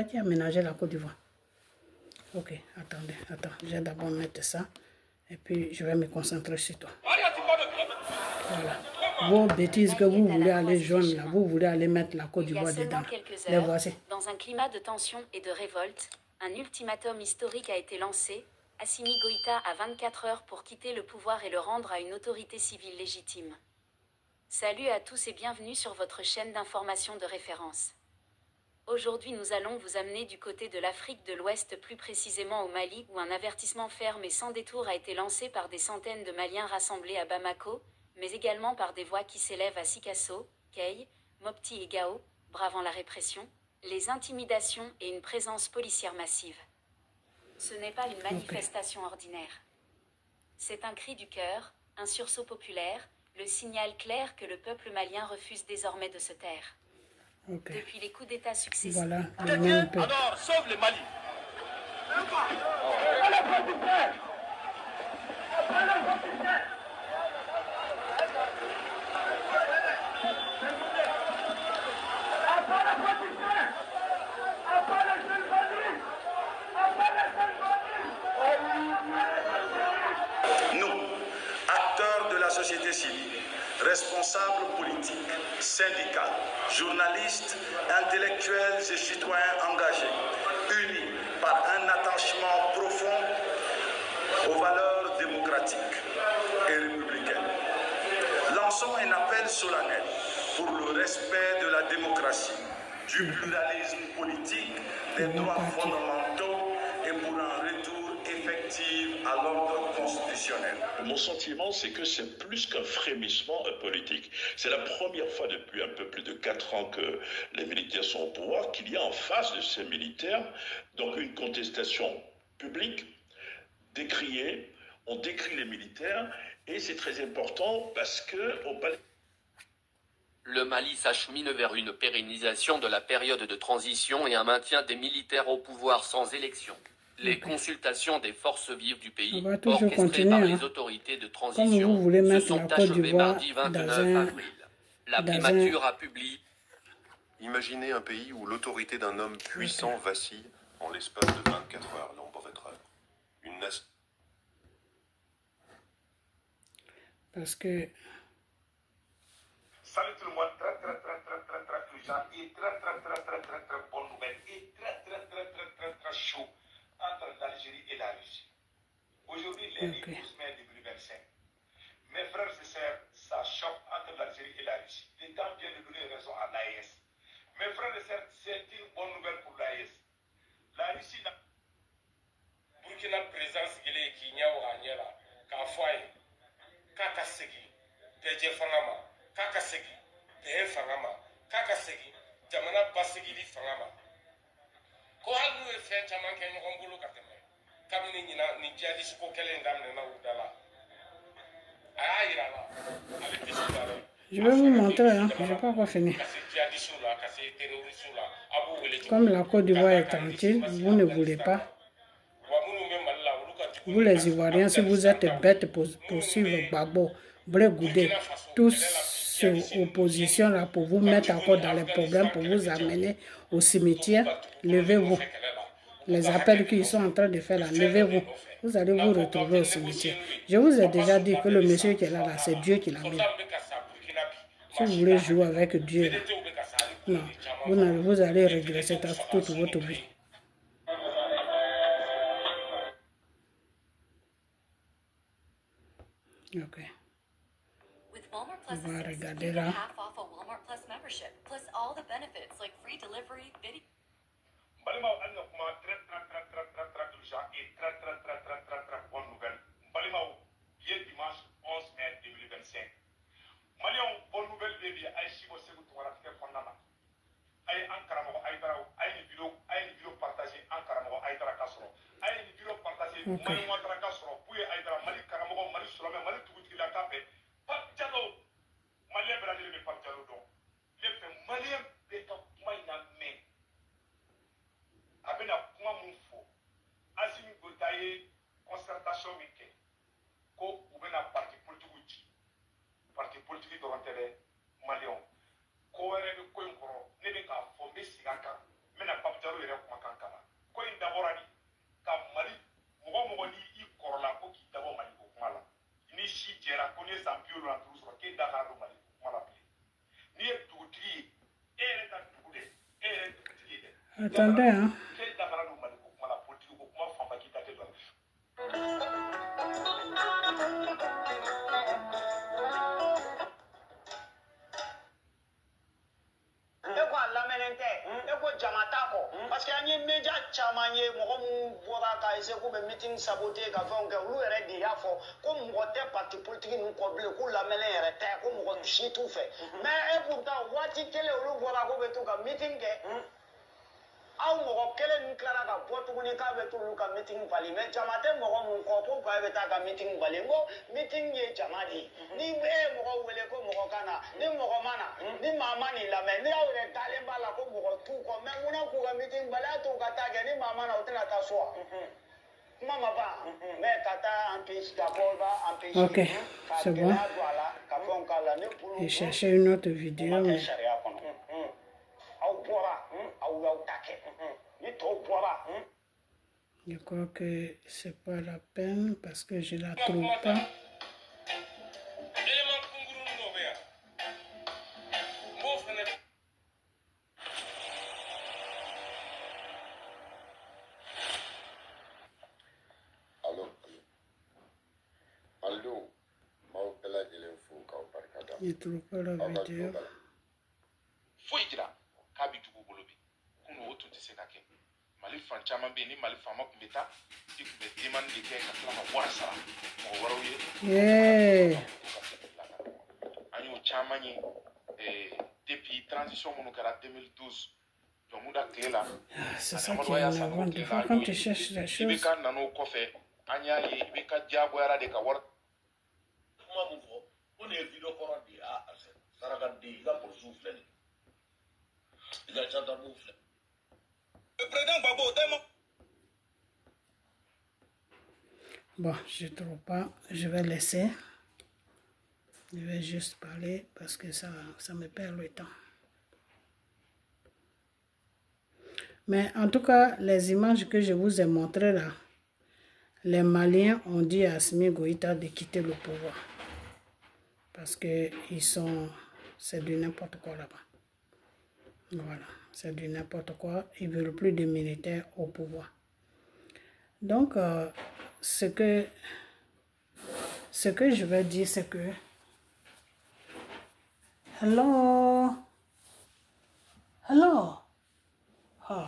qui a ménagé la Côte d'Ivoire. Ok, attends. Je vais d'abord mettre ça. Et puis, je vais me concentrer sur toi. Voilà. Vos bêtises que vous voulez aller joindre là, vous voulez aller mettre la Côte d'Ivoire dedans. Les voici. Dans un climat de tension et de révolte, un ultimatum historique a été lancé. Assimi Goïta a 24 heures pour quitter le pouvoir et le rendre à une autorité civile légitime. Salut à tous et bienvenue sur votre chaîne d'information de référence. Aujourd'hui, nous allons vous amener du côté de l'Afrique de l'Ouest, plus précisément au Mali, où un avertissement ferme et sans détour a été lancé par des centaines de Maliens rassemblés à Bamako, mais également par des voix qui s'élèvent à Sikasso, Kay, Mopti et Gao, bravant la répression, les intimidations et une présence policière massive. Ce n'est pas une manifestation ordinaire. C'est un cri du cœur, un sursaut populaire, le signal clair que le peuple malien refuse désormais de se taire. Depuis les coups d'État successifs. Voilà. Alors, sauve le Mali. Nous, acteurs de la société civile, responsables politiques, syndicats, journalistes, intellectuels et citoyens engagés, unis par un attachement profond aux valeurs démocratiques et républicaines. Lançons un appel solennel pour le respect de la démocratie, du pluralisme politique, des droits fondamentaux et pour un retour effectif à l'ordre constitutionnel. Mon sentiment, c'est que c'est plus qu'un frémissement politique. C'est la première fois depuis un peu plus de 4 ans que les militaires sont au pouvoir, qu'il y a en face de ces militaires donc une contestation publique, décriée. On décrit les militaires et c'est très important parce que au palais. Le Mali s'achemine vers une pérennisation de la période de transition et un maintien des militaires au pouvoir sans élection. Les consultations des forces vives du pays, orchestrées par les autorités de transition, se sont achevées mardi 29 avril. La primature a publié. Imaginez un pays où l'autorité d'un homme puissant vacille en l'espace de 24 heures, non pas 24 heures. Une nation. Parce que. Salut tout le monde, très urgent et très bonne nouvelle et très chaud entre l'Algérie et la Russie. Aujourd'hui, lundi 12 mai 2025. Mes frères et sœurs, ça choque entre l'Algérie et la Russie. Les temps viennent de donner raison à l'AES. Mes frères et sœurs, c'est une bonne nouvelle pour l'AES. La Russie n'a Burkina présence qui n'y a au Raniera, Kafoy, Kakasegi, Peje Fangama, Kakasegi, Pehe Fangama, Kakasegi, Jamana Basegi Fangama. Ko hal nu e fen caman kɛ ɲɔgɔn bolo ka tɛmɛ kabini ɲina ni jihadiste ko kɛlen daminɛna u da la a y'a yira la ale tɛ se la dɛ. Je vais vous montrer, hein. Je n'ai pas encore fini. Comme la Côte d'Ivoire est tranquille, vous ne voulez pas. Vous les Ivoiriens, si vous êtes bêtes pour suivre Gbagbo, Blé Goudé, tous ces oppositions-là pour vous mettre encore dans les problèmes, pour vous amener au cimetière, levez-vous. Les appels qu'ils sont en train de faire là, levez-vous. Vous allez vous retrouver au cimetière. Je vous ai déjà dit que le monsieur qui est là, c'est Dieu qui l'a mis. Si vous voulez jouer avec Dieu, là, non, vous allez régresser toute votre vie. Ok. On va regarder là. Dimanche 11 mai 2025. Malion, bonne nouvelle, baby. Aïe, si vous savez, vous avez fait fondamentalement. Aïe, en caramo, aïe, une vidéo partagée en caramo, aïe, Kassoro. Aïe, une vidéo partagée, Mali, Kassoro. Puis, aïe, Mali, caramo, Mali, Solomé, Mali, tout ce qu'il a tapé. Pas Diallo. Malien, Bradil, mais pas Diallo, donc. Les faits, Malien, béton, Maïna, mais. Abena, point, mon faux. Asimi, Gotaye, concertation, week-end. Ko, ou bien, parti politique. Parti politique dɔrɔn tɛ dɛ maliyɛnw ko wɛrɛ bɛ ko in kɔrɔ ne bɛ k'a fɔ n bɛ sigi a kan n bɛna Pape Diallo yɛrɛ kumakan kama ko in dabɔra de ka Mali mɔgɔ mɔgɔ ni i kɔrɔla ko k'i dabɔ Mali ko kuma la ni si jɛra ko n'i ye san 75 sɔrɔ k'e da kana don Mali ko kuma la bilen n'i ye dugutigi ye e yɛrɛ ka dugu dɛ e yɛrɛ dugutigi ye dɛ Attendez, hein. k'e da kana don Mali ko kuma la politique ko kuma fanba k'i da tɛ don parce que an ye média caman ye mɔgɔ minnu bɔra ka essayer k'u bɛ meeting saboter ka fɛnw kɛ olu yɛrɛ de y'a fɔ ko mɔgɔ tɛ parti politique ninnu kɔ bilen k'u lamɛnlen yɛrɛ tɛ ko mɔgɔ si t'u fɛ mais et pourtant waati kelen olu bɔra k'u bɛ t'u ka meeting kɛ aw mɔgɔ kelen min tilara ka bɔ tuguni k'a bɛ t'olu ka meeting bali mais jama tɛ mɔgɔ mun kɔ ko k'a bɛ taa ka meeting bali n ko meeting ye jama de ye ni e ye mɔgɔ wele ko mɔgɔ ka na ni mɔgɔ ma na ni maa ma n'i lamɛn ni aw yɛrɛ dalen b'a la ko mɔgɔ t'u kɔ mais munna k'u ka meeting bali a t'u ka taa kɛ ni maa ma na u tɛna taa so wa kuma ma ban mais ka taa empêche d'abord va empêcher ok c'est bon ka fɛnw k'a la ne bolo j'ai cherché une autre vidéo mais sariya kɔnɔ aw bɔra aw y'aw ta kɛ ni tɔw bɔra je crois que c'est pas la peine parce que je la trouve pas. Je trouve pas la vidéo. Foyi jira k'a bɛ dugu bolo bi kunun o tun tɛ se ka kɛ Mali fan caman bɛ yen ni Mali faama tun bɛ taa i tun bɛ demande de kɛ ka tila ka wari sara mɔgɔ wɛrɛw ye an y'o caman ye depuis transition minnu kɛra 2012 Jɔnmuda tile la c'est ça qui est en avant des fois quand tu cherches les choses. IBK nan'o kɔfɛ an y'a ye IBK diyagoyara de ka wari kuma mun fɔ ko nin ye video kɔrɔ de ye saraka den i ka polisiw filɛ nin i ka gendarmew filɛ le président Gbagbo o tɛ ma. Bon, je trouve pas, je vais laisser. Je vais juste parler parce que ça me perd le temps. Mais en tout cas, les images que je vous ai montrées là, les Maliens ont dit à Assimi Goïta de quitter le pouvoir. Parce que c'est du n'importe quoi là-bas. Voilà, c'est du n'importe quoi. Ils ne veulent plus de militaires au pouvoir. Donc, ce que je vais dire, c'est que... Hello? Oh.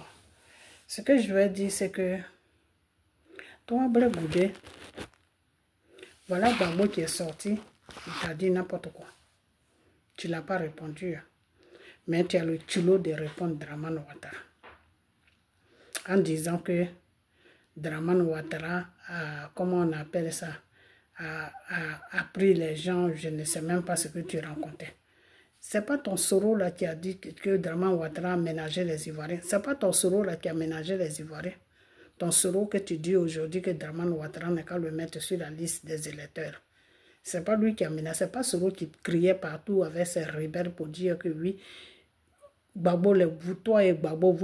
Ce que je vais dire, c'est que... Toi, Blé Goudé, voilà Gbagbo qui est sorti. Il t'a dit n'importe quoi. Tu ne l'as pas répondu. Mais tu as le culot de répondre Dramane Ouattara. En disant que Dramane Ouattara a, comment on appelle ça, a pris les gens, je ne sais même pas ce que tu rencontrais. Ce n'est pas ton Soro là qui a dit que Dramane Ouattara a ménagé les Ivoiriens. Ce n'est pas ton Soro là qui a ménagé les Ivoiriens. Ton Soro que tu dis aujourd'hui que Dramane Ouattara n'est qu'à le mettre sur la liste des électeurs. Ce n'est pas lui qui a menacé, ce n'est pas Soro qui criait partout avec ses rebelles pour dire que oui, Gbagbo, toi et Gbagbo,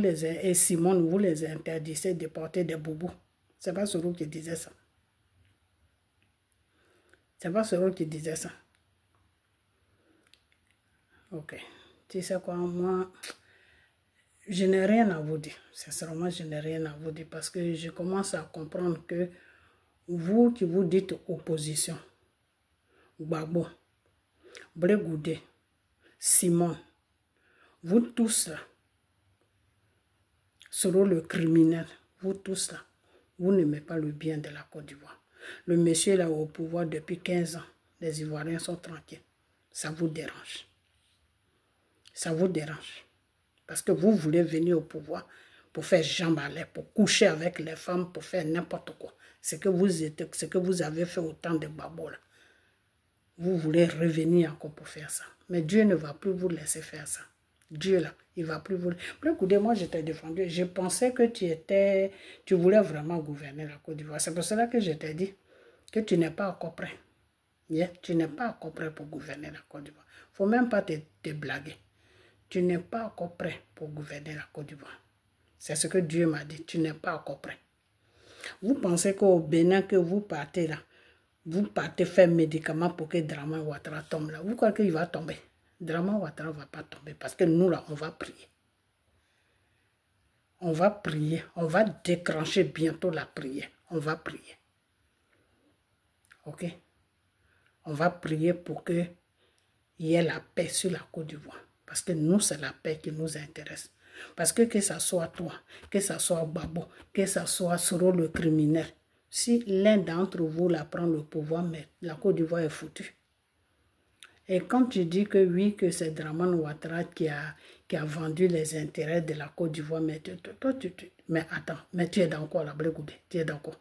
et Simone, vous les interdisez de porter des boubous. Ce n'est pas Soro qui disait ça. Ce n'est pas Soro qui disait ça. Ok. Tu sais quoi, moi, je n'ai rien à vous dire. Sincèrement, je n'ai rien à vous dire parce que je commence à comprendre que vous qui vous dites opposition, Gbagbo, Blé Goudé, Simon, vous tous là, Soro le criminel, vous tous là, vous n'aimez pas le bien de la Côte d'Ivoire. Le monsieur là au pouvoir depuis 15 ans, les Ivoiriens sont tranquilles. Ça vous dérange. Ça vous dérange. Parce que vous voulez venir au pouvoir pour faire jambe à l'air, pour coucher avec les femmes, pour faire n'importe quoi. Ce que vous avez fait au temps de Gbagbo là. Vous voulez revenir encore pour faire ça. Mais Dieu ne va plus vous laisser faire ça. Dieu là, il ne va plus vous... Écoutez, moi je t'ai défendu. Je pensais que tu voulais vraiment gouverner la Côte d'Ivoire. C'est pour cela que je t'ai dit que tu n'es pas encore prêt. Yeah? Tu n'es pas encore prêt pour gouverner la Côte d'Ivoire. Il ne faut même pas te blaguer. Tu n'es pas encore prêt pour gouverner la Côte d'Ivoire. C'est ce que Dieu m'a dit. Tu n'es pas encore prêt. Vous pensez qu'au Bénin que vous partez là, vous partez faire médicaments pour que Dramane Ouattara tombe là. Vous croyez qu'il va tomber? Dramane Ouattara ne va pas tomber parce que nous là, on va prier. On va prier. On va déclencher bientôt la prière. On va prier. Ok? On va prier pour qu'il y ait la paix sur la Côte d'Ivoire. Parce que nous, c'est la paix qui nous intéresse. Parce que ça soit toi, que ça soit Gbagbo, que ça soit Soro le criminel, si l'un d'entre vous là prend le pouvoir, mais la Côte d'Ivoire est foutue. Et quand tu dis que oui, que c'est Dramane Ouattara qui a vendu les intérêts de la Côte d'Ivoire. Mais mais attends, mais tu es dans quoi là, Blé-Goudé? Tu es dans quoi?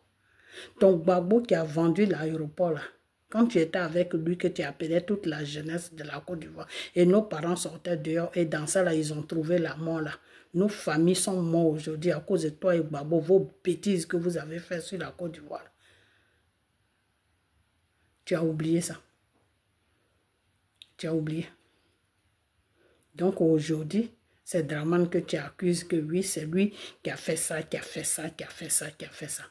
Ton Gbagbo qui a vendu l'aéroport là, quand tu étais avec lui, que tu appelais toute la jeunesse de la Côte d'Ivoire, et nos parents sortaient dehors, et dans ça là, ils ont trouvé la mort là. Nos familles sont mortes aujourd'hui à cause de toi et Gbagbo, vos bêtises que vous avez faites sur la Côte d'Ivoire. Tu as oublié ça. Tu as oublié. Donc aujourd'hui, c'est Dramane que tu accuses que oui, c'est lui qui a fait ça, qui a fait ça, qui a fait ça, qui a fait ça.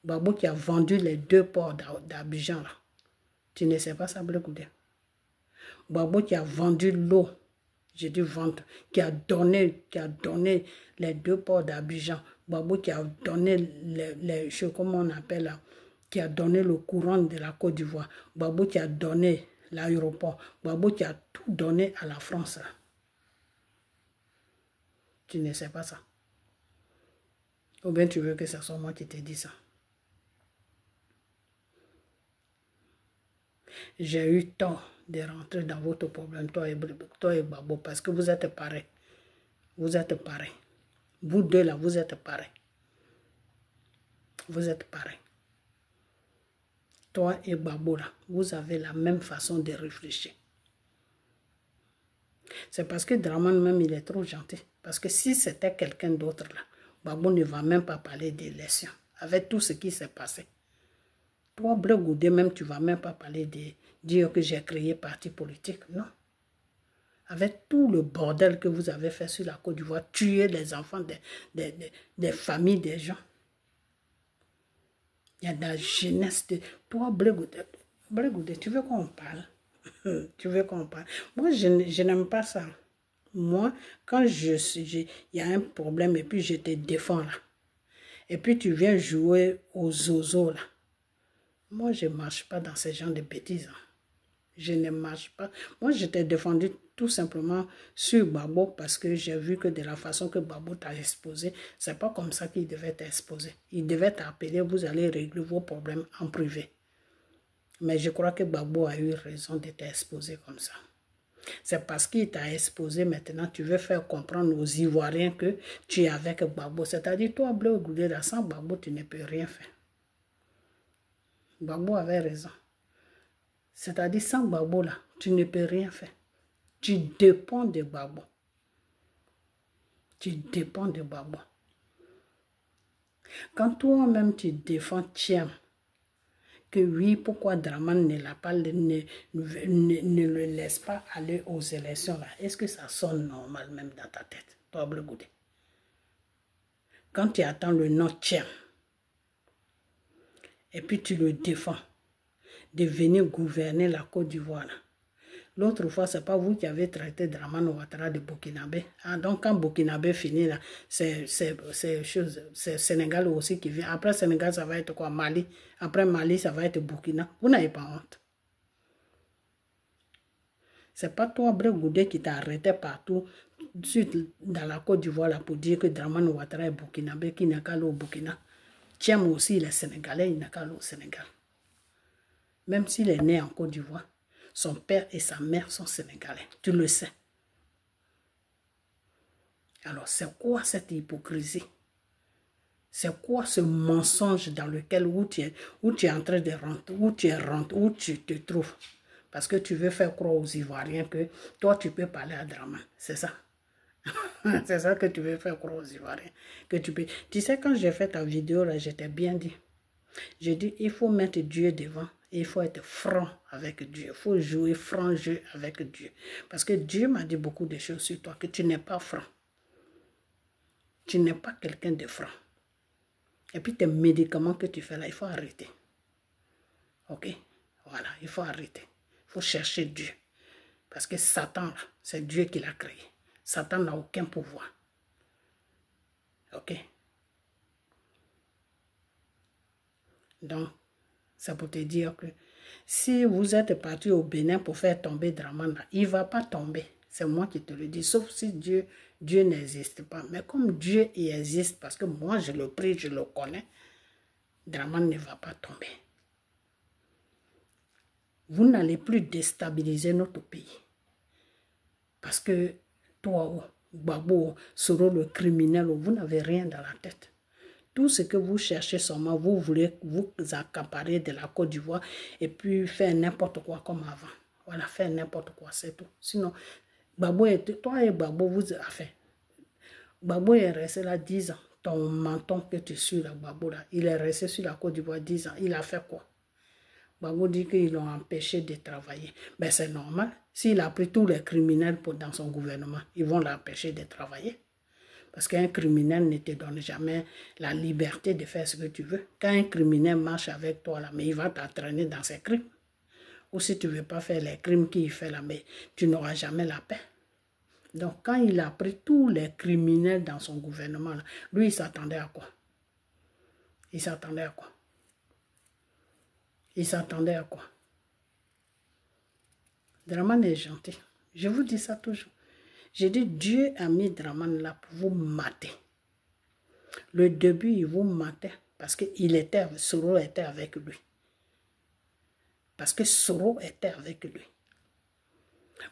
Gbagbo qui a vendu les 2 ports d'Abidjan là. Tu ne sais pas ça, Blé-Goudé. Gbagbo qui a vendu l'eau, j'ai dû vendre, qui a donné les 2 ports d'Abidjan. Gbagbo qui a donné les comment on appelle là, qui a donné le courant de la Côte d'Ivoire. Gbagbo qui a donné l'aéroport. Gbagbo qui a tout donné à la France là. Tu ne sais pas ça. Ou bien tu veux que ce soit moi qui te dis ça. J'ai eu tort de rentrer dans votre problème, toi et Gbagbo, parce que vous êtes pareils. Vous êtes pareils. Vous deux là, vous êtes pareils. Vous êtes pareils. Toi et Gbagbo là, vous avez la même façon de réfléchir. C'est parce que Dramane même, il est trop gentil. Parce que si c'était quelqu'un d'autre là, Gbagbo ne va même pas parler d'élection. Avec tout ce qui s'est passé. Toi, Blé-Goudé, même, tu ne vas même pas parler de dire que j'ai créé parti politique. Non. Avec tout le bordel que vous avez fait sur la Côte d'Ivoire, tuer les enfants des familles des gens. Il y a de la jeunesse. Toi, Blé-Goudé, tu veux qu'on parle? Tu veux qu'on parle? Moi, je n'aime pas ça. Moi, quand il y a un problème et puis je te défends là. Et puis tu viens jouer aux zozo là. Moi, je ne marche pas dans ce genre de bêtises. Je ne marche pas. Moi, je t'ai défendu tout simplement sur Gbagbo parce que j'ai vu que de la façon que Gbagbo t'a exposé, ce n'est pas comme ça qu'il devait t'exposer. Il devait t'appeler, vous allez régler vos problèmes en privé. Mais je crois que Gbagbo a eu raison de t'exposer comme ça. C'est parce qu'il t'a exposé maintenant, tu veux faire comprendre aux Ivoiriens que tu es avec Gbagbo. C'est-à-dire, toi, Blé-Goudé, sans Gbagbo, tu ne peux rien faire. Gbagbo avait raison. C'est-à-dire, sans Gbagbo, là, tu ne peux rien faire. Tu dépends de Gbagbo. Tu dépends de Gbagbo. Quand toi-même, tu défends Thiam, que oui, pourquoi Dramane ne le laisse pas aller aux élections, là, est-ce que ça sonne normal même dans ta tête, toi, Blé-Goudé? Quand tu attends le nom Thiam, et puis tu le défends de venir gouverner la Côte d'Ivoire. L'autre fois, ce n'est pas vous qui avez traité Dramane Ouattara de Burkinabé. Ah, donc quand Burkinabé finit, là, c'est Sénégal aussi qui vient. Après Sénégal, ça va être quoi? Mali. Après Mali, ça va être Burkina. Vous n'avez pas honte. Ce n'est pas toi, Blé-Goudé, qui t'a arrêté partout dans la Côte d'Ivoire pour dire que Dramane Ouattara est Burkinabé, qui n'a qu'à aller au Burkina. Thiam aussi, il est sénégalais, il n'a qu'à aller au Sénégal. Même s'il est né en Côte d'Ivoire, son père et sa mère sont sénégalais. Tu le sais. Alors, c'est quoi cette hypocrisie? C'est quoi ce mensonge dans lequel où tu es en train de rentrer, où tu te trouves? Parce que tu veux faire croire aux Ivoiriens que toi, tu peux parler à Dramane. C'est ça. C'est ça que tu veux faire croire aux Ivoiriens. Que tu peux. Tu sais, quand j'ai fait ta vidéo, là, j'étais bien dit. J'ai dit, il faut mettre Dieu devant. Et il faut être franc avec Dieu. Il faut jouer franc jeu avec Dieu. Parce que Dieu m'a dit beaucoup de choses sur toi, que tu n'es pas franc. Tu n'es pas quelqu'un de franc. Et puis tes médicaments que tu fais là, il faut arrêter. Ok? Voilà, il faut arrêter. Il faut chercher Dieu. Parce que Satan, c'est Dieu qui l'a créé. Satan n'a aucun pouvoir. Ok? Donc, c'est pour te dire que si vous êtes parti au Bénin pour faire tomber Dramane, il ne va pas tomber. C'est moi qui te le dis. Sauf si Dieu n'existe pas. Mais comme Dieu il existe, parce que moi je le prie, je le connais, Dramane ne va pas tomber. Vous n'allez plus déstabiliser notre pays. Parce que toi, Gbagbo, Soro le criminel, vous n'avez rien dans la tête. Tout ce que vous cherchez seulement, vous voulez vous accaparer de la Côte d'Ivoire et puis faire n'importe quoi comme avant. Voilà, faire n'importe quoi, c'est tout. Sinon, Gbagbo, toi et Gbagbo, vous avez fait. Gbagbo est resté là 10 ans. Ton menton que tu suis là, Gbagbo là, il est resté sur la Côte d'Ivoire 10 ans. Il a fait quoi? Gbagbo dit qu'ils l'ont empêché de travailler. Ben c'est normal. S'il a pris tous les criminels dans son gouvernement, ils vont l'empêcher de travailler. Parce qu'un criminel ne te donne jamais la liberté de faire ce que tu veux. Quand un criminel marche avec toi, là, mais il va t'entraîner dans ses crimes. Ou si tu ne veux pas faire les crimes qu'il fait là, mais tu n'auras jamais la paix. Donc quand il a pris tous les criminels dans son gouvernement, là, lui il s'attendait à quoi? Il s'attendait à quoi? Il s'attendait à quoi? Dramane est gentil. Je vous dis ça toujours. J'ai dit, Dieu a mis Dramane là pour vous mater. Le début, il vous matait parce que Soro était avec lui. Parce que Soro était avec lui.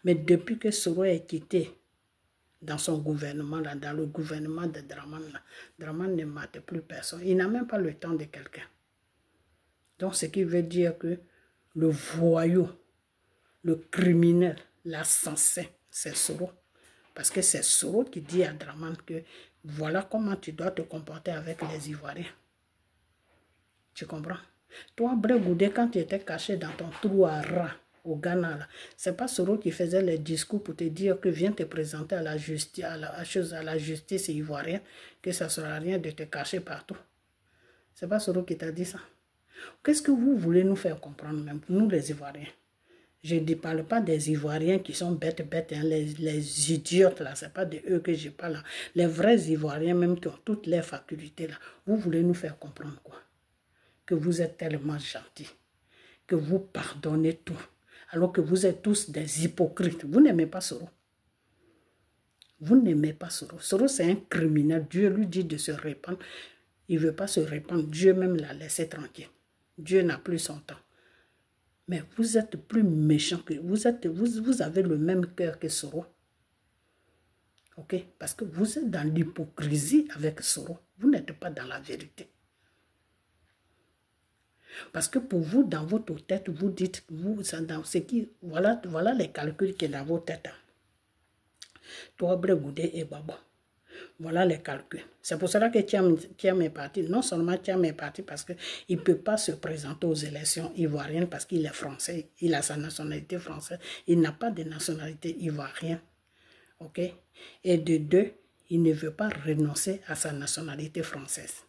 Mais depuis que Soro est quitté dans son gouvernement, là, dans le gouvernement de Dramane, là, Dramane ne mate plus personne. Il n'a même pas le temps de quelqu'un. Donc, ce qui veut dire que le voyou, le criminel, l'assassin, c'est Soro. Parce que c'est Soro qui dit à Dramane que voilà comment tu dois te comporter avec les Ivoiriens. Tu comprends? Toi, Brégoudé, quand tu étais caché dans ton trou à rat au Ghana, ce n'est pas Soro qui faisait les discours pour te dire que viens te présenter à la justice ivoirienne, que ça ne sert à rien de te cacher partout. Ce n'est pas Soro qui t'a dit ça. Qu'est-ce que vous voulez nous faire comprendre, même nous les Ivoiriens? Je ne parle pas des Ivoiriens qui sont bêtes, hein, les idiotes, là, ce n'est pas de eux que je parle. Là. Les vrais Ivoiriens, même qui ont toutes les facultés, là, vous voulez nous faire comprendre quoi? Que vous êtes tellement gentils, que vous pardonnez tout, alors que vous êtes tous des hypocrites. Vous n'aimez pas Soro. Vous n'aimez pas Soro. Soro, c'est un criminel. Dieu lui dit de se répandre. Il ne veut pas se répandre. Dieu même l'a laissé tranquille. Dieu n'a plus son temps. Mais vous êtes plus méchant que... Vous avez le même cœur que Soro. Ok? Parce que vous êtes dans l'hypocrisie avec Soro. Vous n'êtes pas dans la vérité. Parce que pour vous, dans votre tête, vous dites... Voilà les calculs qui sont dans votre tête. Toi, Brégoudé et Babo. Voilà les calculs. C'est pour cela que Thiam est parti. Non seulement Thiam est parti parce qu'il ne peut pas se présenter aux élections ivoiriennes parce qu'il est français. Il a sa nationalité française. Il n'a pas de nationalité ivoirienne. Ok? Et de deux, il ne veut pas renoncer à sa nationalité française.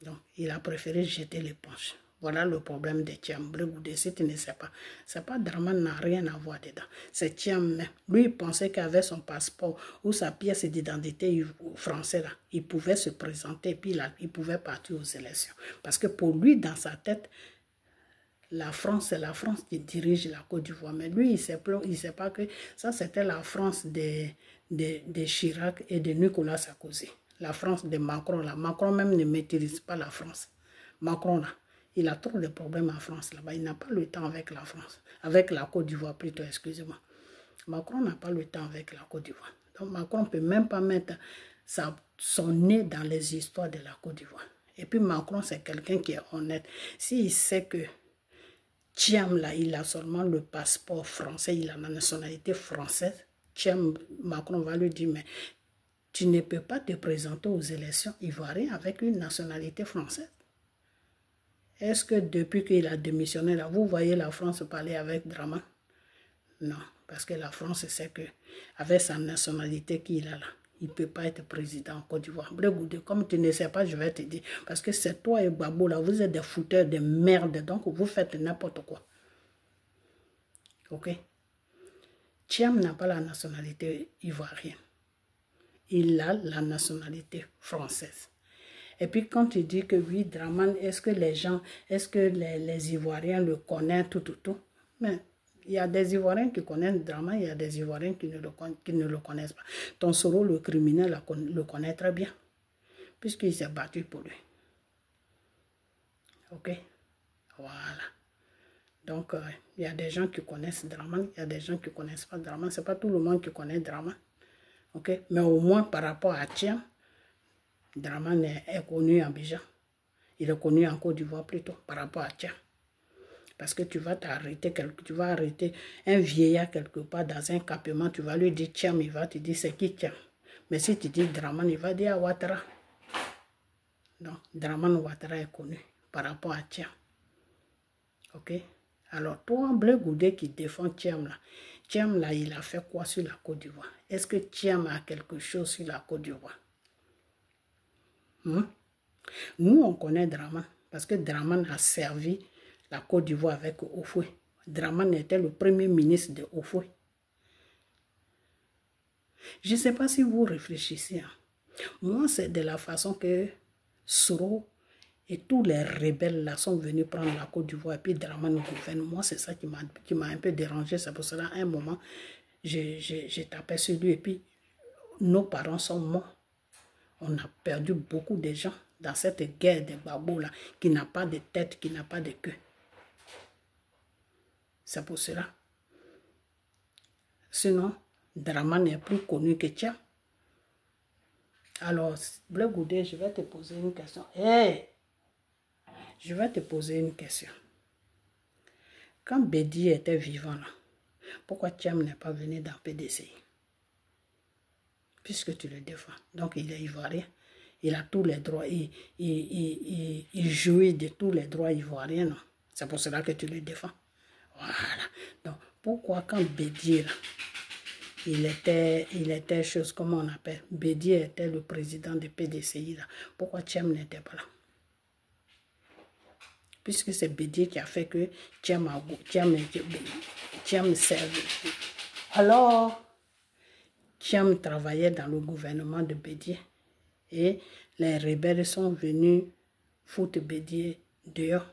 Donc, il a préféré jeter l'éponge. Voilà le problème de Thiam. Brégoudé, si tu ne sais pas. C'est pas Dramane n'a rien à voir dedans. C'est Thiam même. Lui, il pensait qu'avec son passeport ou sa pièce d'identité française, là, il pouvait se présenter et puis là, il pouvait partir aux élections. Parce que pour lui, dans sa tête, la France, c'est la France qui dirige la Côte d'Ivoire. Mais lui, il ne sait pas que ça, c'était la France de Chirac et de Nicolas Sarkozy. La France de Macron. Là. Macron même ne maîtrise pas la France. Macron, là. Il a trop de problèmes en France là-bas. Il n'a pas le temps avec la France. Avec la Côte d'Ivoire plutôt, excusez-moi. Macron n'a pas le temps avec la Côte d'Ivoire. Donc Macron ne peut même pas mettre son nez dans les histoires de la Côte d'Ivoire. Et puis Macron, c'est quelqu'un qui est honnête. S'il sait que Thiam, là, il a seulement le passeport français, il a la nationalité française, Thiam, Macron va lui dire, mais tu ne peux pas te présenter aux élections ivoiriennes avec une nationalité française. Est-ce que depuis qu'il a démissionné, là, vous voyez la France parler avec Dramane? Non, parce que la France sait que avec sa nationalité qu'il a là, il ne peut pas être président en Côte d'Ivoire. Brégoudé, comme tu ne sais pas, je vais te dire. Parce que c'est toi et Babo, là, vous êtes des fouteurs de merde, donc vous faites n'importe quoi. Ok? Thiam n'a pas la nationalité ivoirienne. Il a la nationalité française. Et puis quand tu dis que oui, Dramane, est-ce que les gens, est-ce que les Ivoiriens le connaissent tout? Mais il y a des Ivoiriens qui connaissent Dramane, il y a des Ivoiriens qui ne le connaissent pas. Ton Soro, le criminel, le connaît très bien, puisqu'il s'est battu pour lui. Ok? Voilà. Donc, il y a des gens qui connaissent Dramane, il y a des gens qui ne connaissent pas Dramane. Ce n'est pas tout le monde qui connaît Dramane. Ok, mais au moins par rapport à Thiam, Dramane est connu en Abidjan. Il est connu en Côte d'Ivoire plutôt par rapport à Thiam. Parce que tu vas t'arrêter, tu vas arrêter un vieillard quelque part dans un campement, tu vas lui dire Thiam, il va te dire c'est qui Thiam. Mais si tu dis Dramane, il va dire Ouattara. Donc, Dramane Ouattara est connu par rapport à Thiam. Ok? Alors, toi, Blé Goudé qui défend Thiam là, il a fait quoi sur la Côte d'Ivoire? Est-ce que Thiam a quelque chose sur la Côte d'Ivoire? Nous, on connaît Dramane parce que Dramane a servi la Côte d'Ivoire avec Houphouët. Dramane était le premier ministre de Houphouët. Je ne sais pas si vous réfléchissez. Moi, c'est de la façon que Soro et tous les rebelles là sont venus prendre la Côte d'Ivoire et puis Dramane gouverne. Moi, c'est ça qui m'a un peu dérangé. C'est pour cela, à un moment, j'ai tapé sur lui et puis nos parents sont morts. On a perdu beaucoup de gens dans cette guerre des babos là qui n'a pas de tête, qui n'a pas de queue. C'est pour cela. Sinon, Dramane est plus connu que Thiam. Alors, Blé Goudé, je vais te poser une question. Hey! Je vais te poser une question. Quand Bédié était vivant là, pourquoi Thiam n'est pas venu dans PDCI? Puisque tu le défends. Donc il est ivoirien. Il a tous les droits. Il jouit de tous les droits ivoiriens. Non? C'est pour cela que tu le défends. Voilà. Donc pourquoi quand Bédié là, il était chose, comment on appelle? Bédié était le président de PDCI là. Pourquoi Thiam n'était pas là? Puisque c'est Bédié qui a fait que Thiam servait. Alors, Thiam travaillait dans le gouvernement de Bédié. Et les rebelles sont venus foutre Bédié dehors.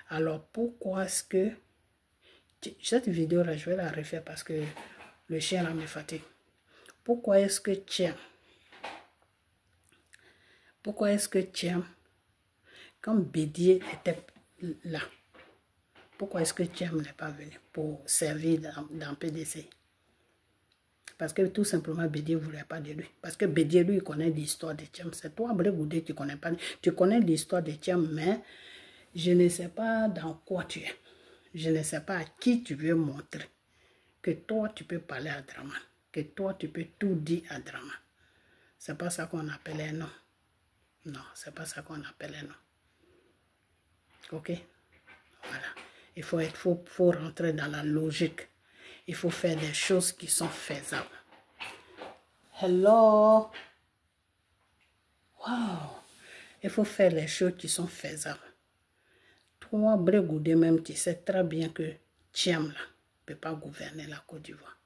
Alors, pourquoi est-ce que... Cette vidéo-là, je vais la refaire parce que le chien là me fatigue. Pourquoi est-ce que Thiam... Quand Bédié était là, pourquoi est-ce que Thiam n'est pas venu pour servir dans PDC? Parce que tout simplement Bédié ne voulait pas de lui. Parce que Bédié, lui, il connaît l'histoire de Thiam. C'est toi, Blé Goudé, qui ne connais pas. Tu connais l'histoire de Thiam, mais je ne sais pas dans quoi tu es. Je ne sais pas à qui tu veux montrer que toi, tu peux parler à Dramane. Que toi, tu peux tout dire à Dramane. C'est pas ça qu'on appelait non. Non, c'est pas ça qu'on appelait non. Ok? Voilà. Il faut rentrer dans la logique. Il faut faire des choses qui sont faisables. Hello? Wow! Il faut faire les choses qui sont faisables. Toi, Blé Goudé, même, tu sais très bien que Thiam là ne peut pas gouverner la Côte d'Ivoire.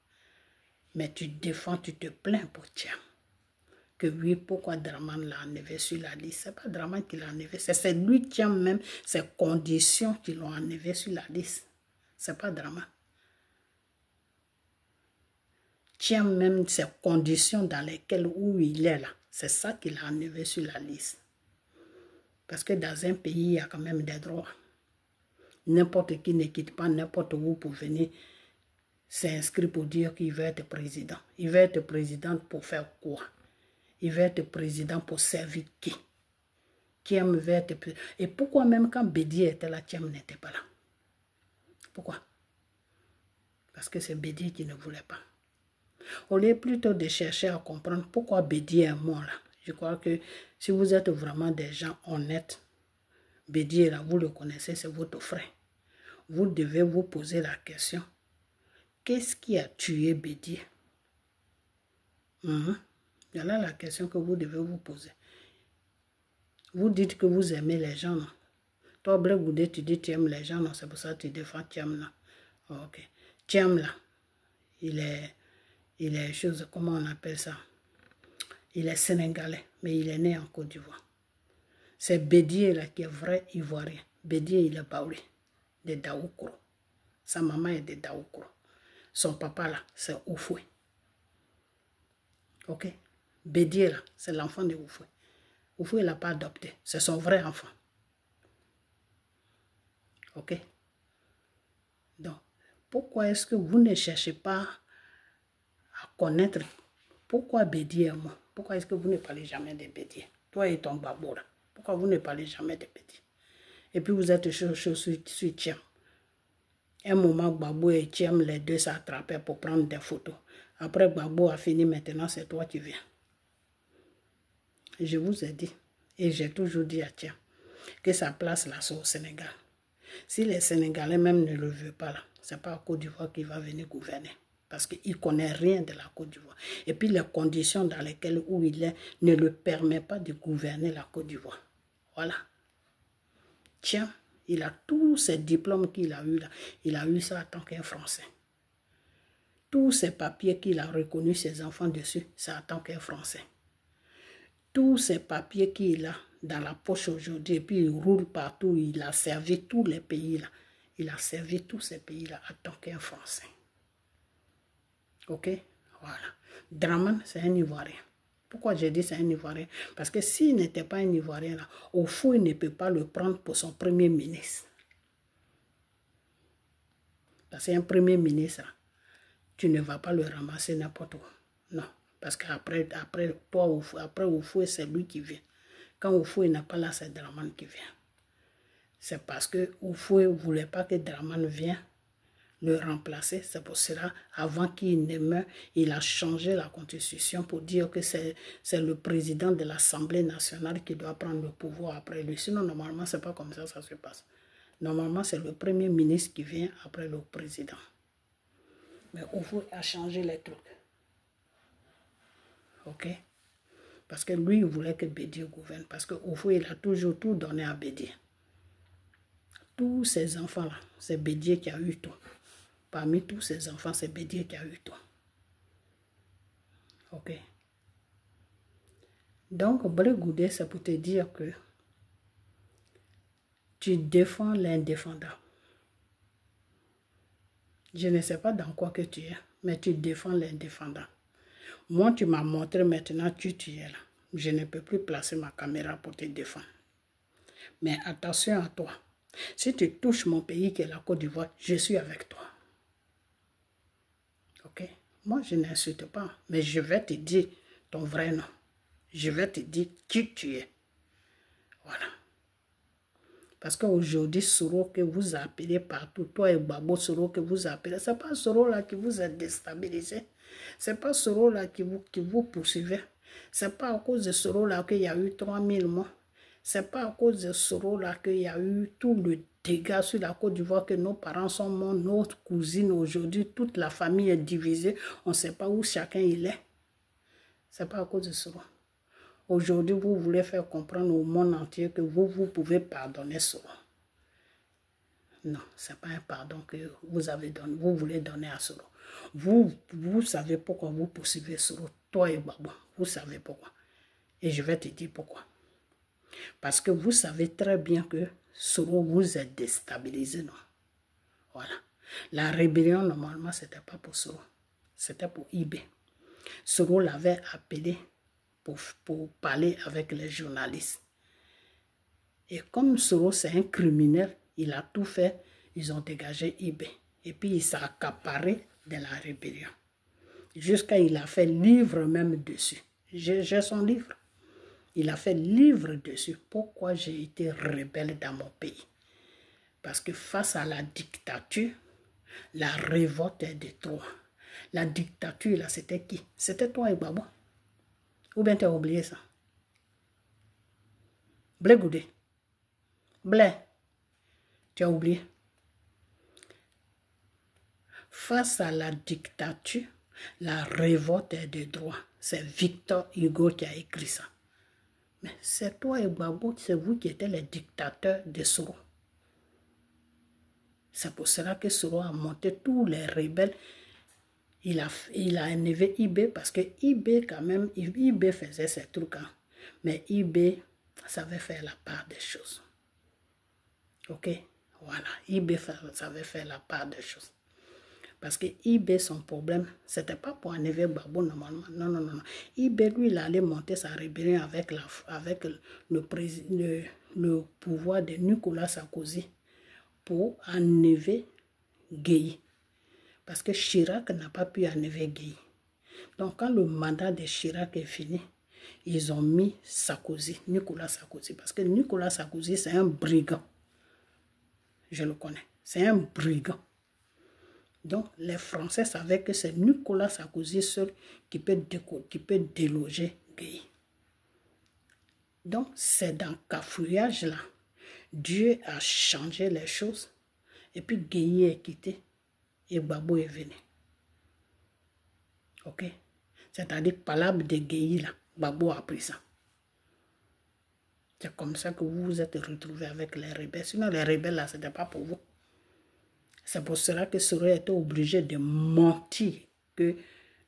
Mais tu défends, tu te plains pour Thiam. Que oui, pourquoi Dramane l'a enlevé sur la liste? C'est pas Dramane qui l'a enlevé, c'est lui Thiam même, ses conditions qui l'ont enlevé sur la liste. C'est pas Dramane. Thiam même ses conditions dans lesquelles où il est là, c'est ça qui l'a enlevé sur la liste. Parce que dans un pays, il y a quand même des droits. N'importe qui ne quitte pas n'importe où pour venir s'inscrire pour dire qu'il veut être président. Il veut être président pour faire quoi? Il veut être président pour servir qui? Thiam veut être président. Et pourquoi même quand Bédié était là, Thiam n'était pas là? Pourquoi? Parce que c'est Bédié qui ne voulait pas. Au lieu plutôt de chercher à comprendre pourquoi Bédié est mort là. Je crois que si vous êtes vraiment des gens honnêtes, Bédié là, vous le connaissez, c'est votre frère. Vous devez vous poser la question. Qu'est-ce qui a tué Bédié? Voilà la question que vous devez vous poser. Vous dites que vous aimez les gens, non? Toi, Blé Goudé, tu dis que tu aimes les gens, non? C'est pour ça que tu défends Thiam, là. Oh, ok. Thiam, là, il est chose, comment on appelle ça? Il est sénégalais, mais il est né en Côte d'Ivoire. C'est Bédié, là, qui est vrai ivoirien. Bédié, il est baoulé, de Daoukro. Sa maman est de Daoukro. Son papa, là, c'est Houphouët. Ok? Bédié, là, c'est l'enfant de Houphouët. Houphouët ne l'a pas adopté. C'est son vrai enfant. Ok? Donc, pourquoi est-ce que vous ne cherchez pas à connaître Pourquoi Bédié et moi? Pourquoi est-ce que vous ne parlez jamais de Bédié? Toi et ton babo là. Pourquoi vous ne parlez jamais de Bédié? Et puis vous êtes sur Tchèm. Un moment, Babo et Tchèm, les deux s'attrapaient pour prendre des photos. Après, Babo a fini, maintenant c'est toi qui viens. Je vous ai dit, et j'ai toujours dit à Tchèm, que sa place là, c'est au Sénégal. Si les Sénégalais même ne le veulent pas là, c'est pas à Côte d'Ivoire qu'il va venir gouverner. Parce qu'il ne connaît rien de la Côte d'Ivoire. Et puis les conditions dans lesquelles où il est ne le permet pas de gouverner la Côte d'Ivoire. Voilà. Tiens, il a tous ces diplômes qu'il a eu là. Il a eu ça en tant qu'un Français. Tous ces papiers qu'il a reconnus ses enfants dessus, c'est en tant qu'un Français. Tous ces papiers qu'il a dans la poche aujourd'hui, et puis il roule partout, il a servi tous les pays là. Il a servi tous ces pays là en tant qu'un Français. Ok, voilà. Dramane, c'est un Ivoirien. Pourquoi j'ai dit c'est un Ivoirien? Parce que s'il n'était pas un Ivoirien, là, au fond, il ne peut pas le prendre pour son premier ministre. Parce qu'un premier ministre, là, tu ne vas pas le ramasser n'importe où. Non, parce qu'après, toi, après au fond, c'est lui qui vient. Quand au fond, il n'est pas là, c'est Dramane qui vient. C'est parce que au fond, il ne voulait pas que Dramane vienne le remplacer. C'est pour cela, avant qu'il ne meure, il a changé la constitution pour dire que c'est le président de l'Assemblée nationale qui doit prendre le pouvoir après lui. Sinon, normalement, ce n'est pas comme ça se passe. Normalement, c'est le premier ministre qui vient après le président. Mais Oufou a changé les trucs. Ok? Parce que lui, il voulait que Bédié gouverne. Parce que Oufou, il a toujours tout donné à Bédié. Tous ses enfants-là, c'est Bédié qui a eu tout. Parmi tous ses enfants, c'est Bédié qui a eu tout. Ok. Donc, Blé Goudé, c'est pour te dire que tu défends l'indéfendable. Je ne sais pas dans quoi que tu es, mais tu défends l'indéfendable. Moi, tu m'as montré maintenant que tu es là. Je ne peux plus placer ma caméra pour te défendre. Mais attention à toi. Si tu touches mon pays qui est la Côte d'Ivoire, je suis avec toi. Ok? Moi, je n'insulte pas, mais je vais te dire ton vrai nom. Je vais te dire qui tu es. Voilà. Parce qu'aujourd'hui, Soro que vous appelez partout, toi et Babo Soro que vous appelez, ce n'est pas Soro là qui vous a déstabilisé. Ce n'est pas Soro là qui vous poursuivait. Ce n'est pas à cause de Soro là qu'il y a eu 3000 morts. Ce n'est pas à cause de Soro là qu'il y a eu tout le dégât sur la Côte d'Ivoire, que nos parents sont morts, notre cousine aujourd'hui, toute la famille est divisée. On ne sait pas où chacun il est. Ce n'est pas à cause de Soro. Aujourd'hui, vous voulez faire comprendre au monde entier que vous pouvez pardonner Soro. Non, ce n'est pas un pardon que vous avez donné, vous voulez donner à Soro. Vous savez pourquoi vous poursuivez Soro, toi et Babo. Vous savez pourquoi. Et je vais te dire pourquoi. Parce que vous savez très bien que Soro vous a déstabilisé. Non? Voilà. La rébellion, normalement, ce n'était pas pour Soro. C'était pour IB. Soro l'avait appelé pour parler avec les journalistes. Et comme Soro, c'est un criminel, il a tout fait, ils ont dégagé IB. Et puis, il s'est accaparé de la rébellion. Jusqu'à il a fait livre même dessus. J'ai son livre. Il a fait livre dessus. Pourquoi j'ai été rebelle dans mon pays? Parce que face à la dictature, la révolte est de trop. La dictature, là, c'était qui? C'était toi et Babo. Ou bien tu as oublié ça? Blé Goudé. Blé. Tu as oublié? Face à la dictature, la révolte est de droit. C'est Victor Hugo qui a écrit ça. Mais c'est toi et Babo, c'est vous qui étiez les dictateurs de Soro. C'est pour cela que Soro a monté tous les rebelles. Il a élevé IB parce que IB quand même, IB faisait ses trucs. Hein. Mais IB savait faire la part des choses. Ok? Voilà. IB savait faire la part des choses. Parce que IB, son problème, ce n'était pas pour enlever Babo normalement. Non, non, non, non. IB, lui, il allait monter sa rébellion avec le pouvoir de Nicolas Sarkozy pour enlever Gueye. Parce que Chirac n'a pas pu enlever Gueye. Donc, quand le mandat de Chirac est fini, ils ont mis Sarkozy, Nicolas Sarkozy. Parce que Nicolas Sarkozy, c'est un brigand. Je le connais. C'est un brigand. Donc, les Français savaient que c'est Nicolas Sarkozy seul qui peut déloger Gueye. Donc, c'est dans cafouillage-là. Dieu a changé les choses. Et puis, Gueye est quitté. Et Gbagbo est venu. Ok? C'est-à-dire, palabre de Gueye, là. Gbagbo a pris ça. C'est comme ça que vous vous êtes retrouvés avec les rebelles. Sinon, les rebelles, là, ce n'était pas pour vous. C'est pour cela que Soro était obligé de mentir que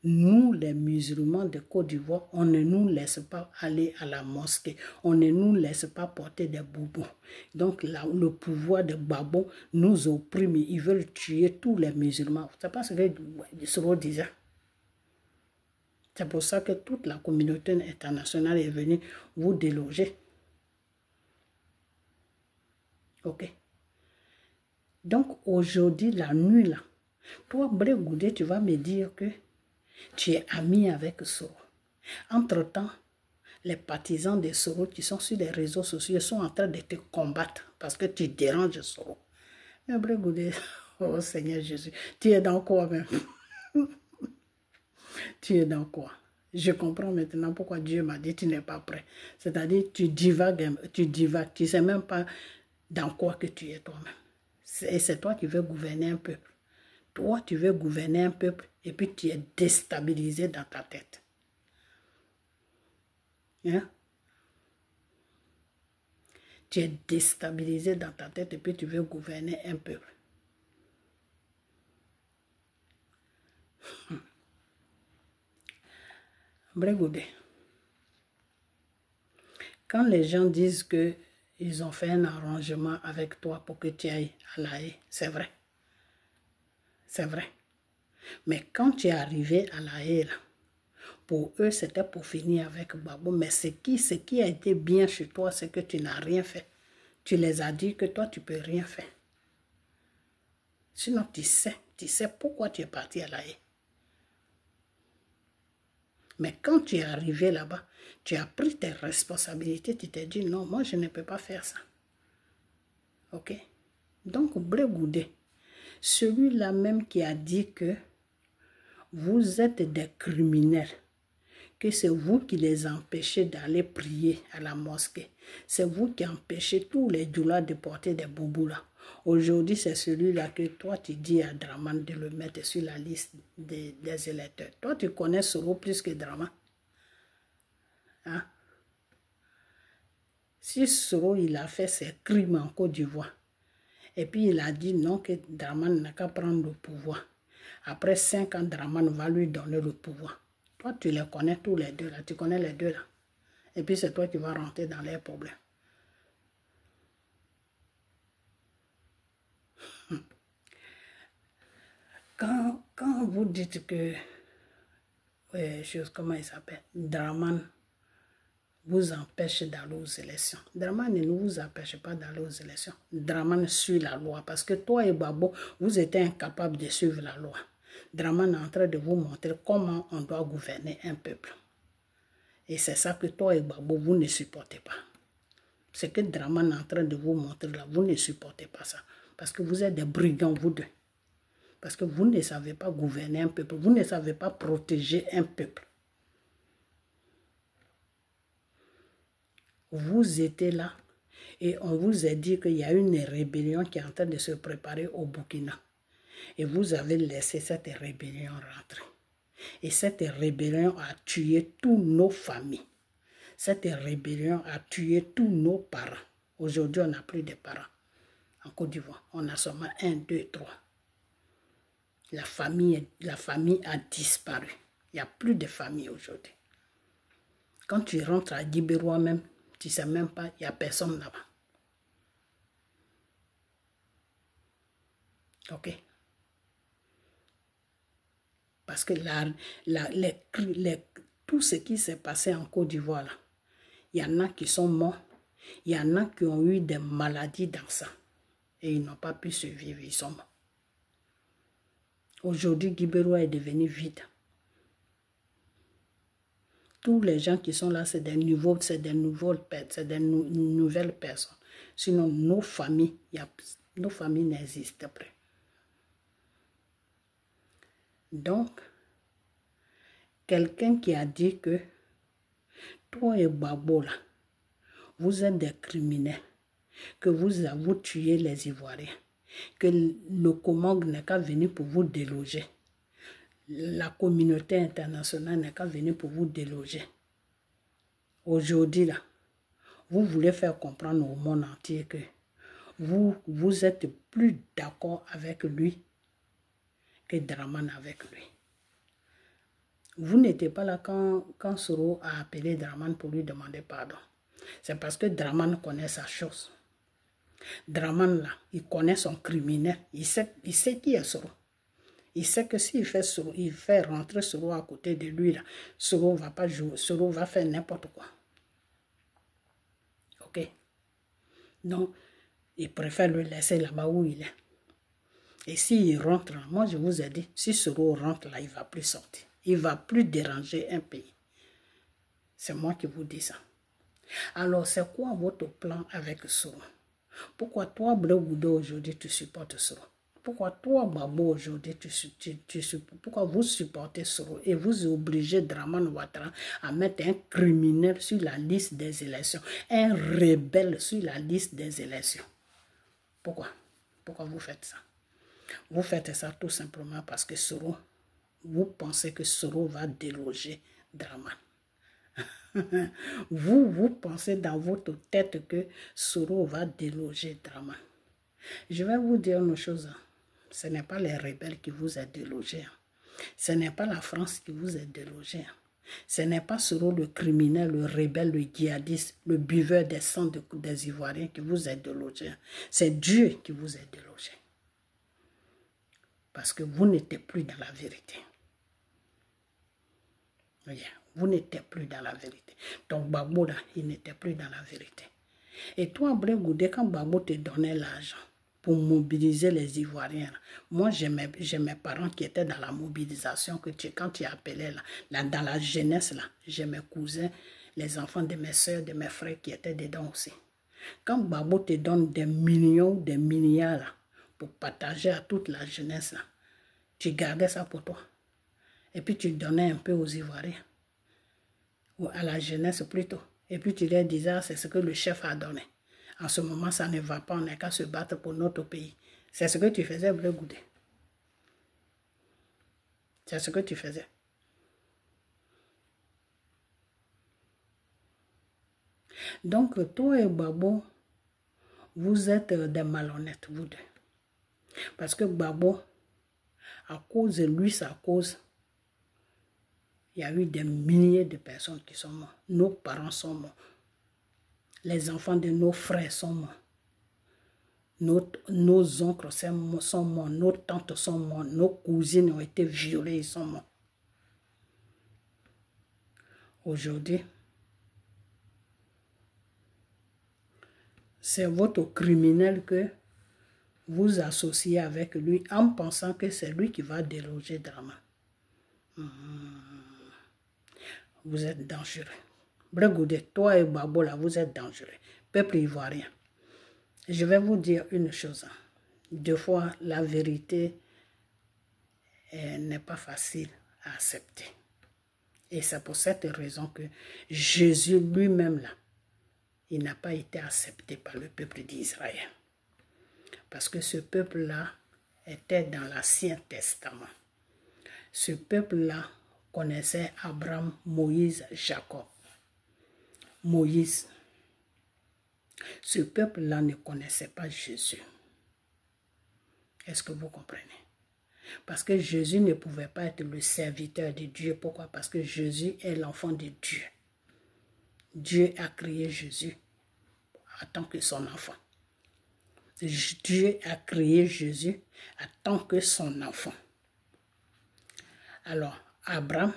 nous, les musulmans de Côte d'Ivoire, on ne nous laisse pas aller à la mosquée. On ne nous laisse pas porter des boubous. Donc, là, le pouvoir de Gbagbo nous opprime. Ils veulent tuer tous les musulmans. C'est pas ce que Soro disait. C'est pour ça que toute la communauté internationale est venue vous déloger. Ok? Donc, aujourd'hui, la nuit, là, toi, Blé Goudé, tu vas me dire que tu es ami avec Soro. Entre-temps, les partisans de Soro qui sont sur les réseaux sociaux sont en train de te combattre parce que tu déranges Soro. Mais Blé Goudé, oh Seigneur Jésus, tu es dans quoi même? Tu es dans quoi? Je comprends maintenant pourquoi Dieu m'a dit tu n'es pas prêt. C'est-à-dire tu divagues, tu ne sais même pas dans quoi que tu es toi-même. Et c'est toi qui veux gouverner un peuple. Toi, tu veux gouverner un peuple et puis tu es déstabilisé dans ta tête. Hein? Tu es déstabilisé dans ta tête et puis tu veux gouverner un peuple. Blé Goudé. Quand les gens disent que ils ont fait un arrangement avec toi pour que tu ailles à La Haye, c'est vrai. C'est vrai. Mais quand tu es arrivé à La Haye, là, pour eux, c'était pour finir avec Gbagbo. Mais ce qui a été bien chez toi, c'est que tu n'as rien fait. Tu les as dit que toi, tu ne peux rien faire. Sinon, tu sais pourquoi tu es parti à La Haye. Mais quand tu es arrivé là-bas, tu as pris tes responsabilités, tu t'es dit non, moi je ne peux pas faire ça. Ok? Donc, Blé Goudé, celui-là même qui a dit que vous êtes des criminels, que c'est vous qui les empêchez d'aller prier à la mosquée, c'est vous qui empêchez tous les doulas de porter des boubous là. Aujourd'hui, c'est celui-là que toi, tu dis à Draman de le mettre sur la liste des électeurs. Toi, tu connais Soro plus que Draman. Hein? Si Soro, il a fait ses crimes en Côte d'Ivoire, et puis il a dit non, que Draman n'a qu'à prendre le pouvoir. Après 5 ans, Draman va lui donner le pouvoir. Toi, tu les connais tous les deux là. Tu connais les deux là. Et puis c'est toi qui vas rentrer dans les problèmes. Quand vous dites que, comment il s'appelle, Draman vous empêche d'aller aux élections. Draman ne vous empêche pas d'aller aux élections. Draman suit la loi parce que toi et Gbagbo, vous êtes incapables de suivre la loi. Draman est en train de vous montrer comment on doit gouverner un peuple. Et c'est ça que toi et Gbagbo, vous ne supportez pas. Ce que Draman est en train de vous montrer là, vous ne supportez pas ça. Parce que vous êtes des brigands, vous deux. Parce que vous ne savez pas gouverner un peuple. Vous ne savez pas protéger un peuple. Vous étiez là et on vous a dit qu'il y a une rébellion qui est en train de se préparer au Burkina. Et vous avez laissé cette rébellion rentrer. Et cette rébellion a tué toutes nos familles. Cette rébellion a tué tous nos parents. Aujourd'hui, on n'a plus de parents. En Côte d'Ivoire, on a seulement 1, 2, 3. La famille a disparu. Il n'y a plus de famille aujourd'hui. Quand tu rentres à Djibérois même, tu ne sais même pas, il n'y a personne là-bas. Ok? Parce que tout ce qui s'est passé en Côte d'Ivoire, là, il y en a qui sont morts, il y en a qui ont eu des maladies dans ça. Et ils n'ont pas pu survivre, ils sont morts. Aujourd'hui, Djibérois est devenu vide. Tous les gens qui sont là, c'est des nouvelles personnes. Sinon, nos familles n'existent plus. Donc, quelqu'un qui a dit que toi et Gbagbo là, vous êtes des criminels, que vous avez tué les Ivoiriens, que le Comong n'est qu'à venir pour vous déloger. La communauté internationale n'est qu'à venir pour vous déloger. Aujourd'hui, là, vous voulez faire comprendre au monde entier que vous êtes plus d'accord avec lui que Dramane avec lui. Vous n'étiez pas là quand Soro a appelé Dramane pour lui demander pardon. C'est parce que Dramane connaît sa chose. Dramane, là, il connaît son criminel. Il sait qui est Soro. Il sait que s'il fait rentrer Soro à côté de lui, là, Soro va pas jouer, Soro va faire n'importe quoi. Ok? Donc, il préfère le laisser là-bas où il est. Et s'il rentre, moi je vous ai dit, si Soro rentre là, il ne va plus sortir. Il ne va plus déranger un pays. C'est moi qui vous dis ça. Alors, c'est quoi votre plan avec Soro? Pourquoi toi, Bleu Goudo, aujourd'hui, tu supportes Soro? Pourquoi toi, Babo, aujourd'hui, pourquoi vous supportez Soro et vous obligez Dramane Ouattara à mettre un criminel sur la liste des élections, un rebelle sur la liste des élections? Pourquoi? Pourquoi vous faites ça? Vous faites ça tout simplement parce que Soro, vous pensez que Soro va déloger Dramane. Vous pensez dans votre tête que Soro va déloger Dramane. Je vais vous dire une chose. Ce n'est pas les rebelles qui vous ont délogé. Ce n'est pas la France qui vous a délogé. Ce n'est pas Soro le criminel, le rebelle, le djihadiste, le buveur des sangs des Ivoiriens qui vous a délogé. C'est Dieu qui vous a délogé. Parce que vous n'étiez plus dans la vérité. Oui, vous n'étiez plus dans la vérité. Donc Gbagbo là, il n'était plus dans la vérité. Et toi, Bleu Goudé, quand Gbagbo te donnait l'argent pour mobiliser les Ivoiriens, moi j'ai mes parents qui étaient dans la mobilisation, quand tu appelais là, dans la jeunesse là, j'ai mes cousins, les enfants de mes soeurs, de mes frères qui étaient dedans aussi. Quand Gbagbo te donne des millions, des milliards là, pour partager à toute la jeunesse là, tu gardais ça pour toi. Et puis tu donnais un peu aux Ivoiriens, ou à la jeunesse plutôt. Et puis tu leur disais, ah, c'est ce que le chef a donné. En ce moment, ça ne va pas, on n'est qu'à se battre pour notre pays. C'est ce que tu faisais, Bleu Goudé. C'est ce que tu faisais. Donc, toi et Gbagbo, vous êtes des malhonnêtes, vous deux. Parce que Gbagbo, à cause de lui, sa cause, il y a eu des milliers de personnes qui sont mortes. Nos parents sont morts. Les enfants de nos frères sont morts. Nos oncles sont morts. Nos tantes sont mortes. Nos cousines ont été violées, ils sont morts. Aujourd'hui, c'est votre criminel que vous associez avec lui en pensant que c'est lui qui va déloger Dramane. Vous êtes dangereux. Bleu Goudé, toi et Gbagbo là, vous êtes dangereux. Peuple ivoirien. Je vais vous dire une chose. Deux fois, la vérité n'est pas facile à accepter. Et c'est pour cette raison que Jésus lui-même là, il n'a pas été accepté par le peuple d'Israël. Parce que ce peuple-là était dans l'Ancien Testament. Ce peuple-là connaissait Abraham, Moïse, Jacob. Moïse. Ce peuple-là ne connaissait pas Jésus. Est-ce que vous comprenez? Parce que Jésus ne pouvait pas être le serviteur de Dieu. Pourquoi? Parce que Jésus est l'enfant de Dieu. Dieu a créé Jésus en tant que son enfant. Dieu a créé Jésus en tant que son enfant. Alors, Abraham,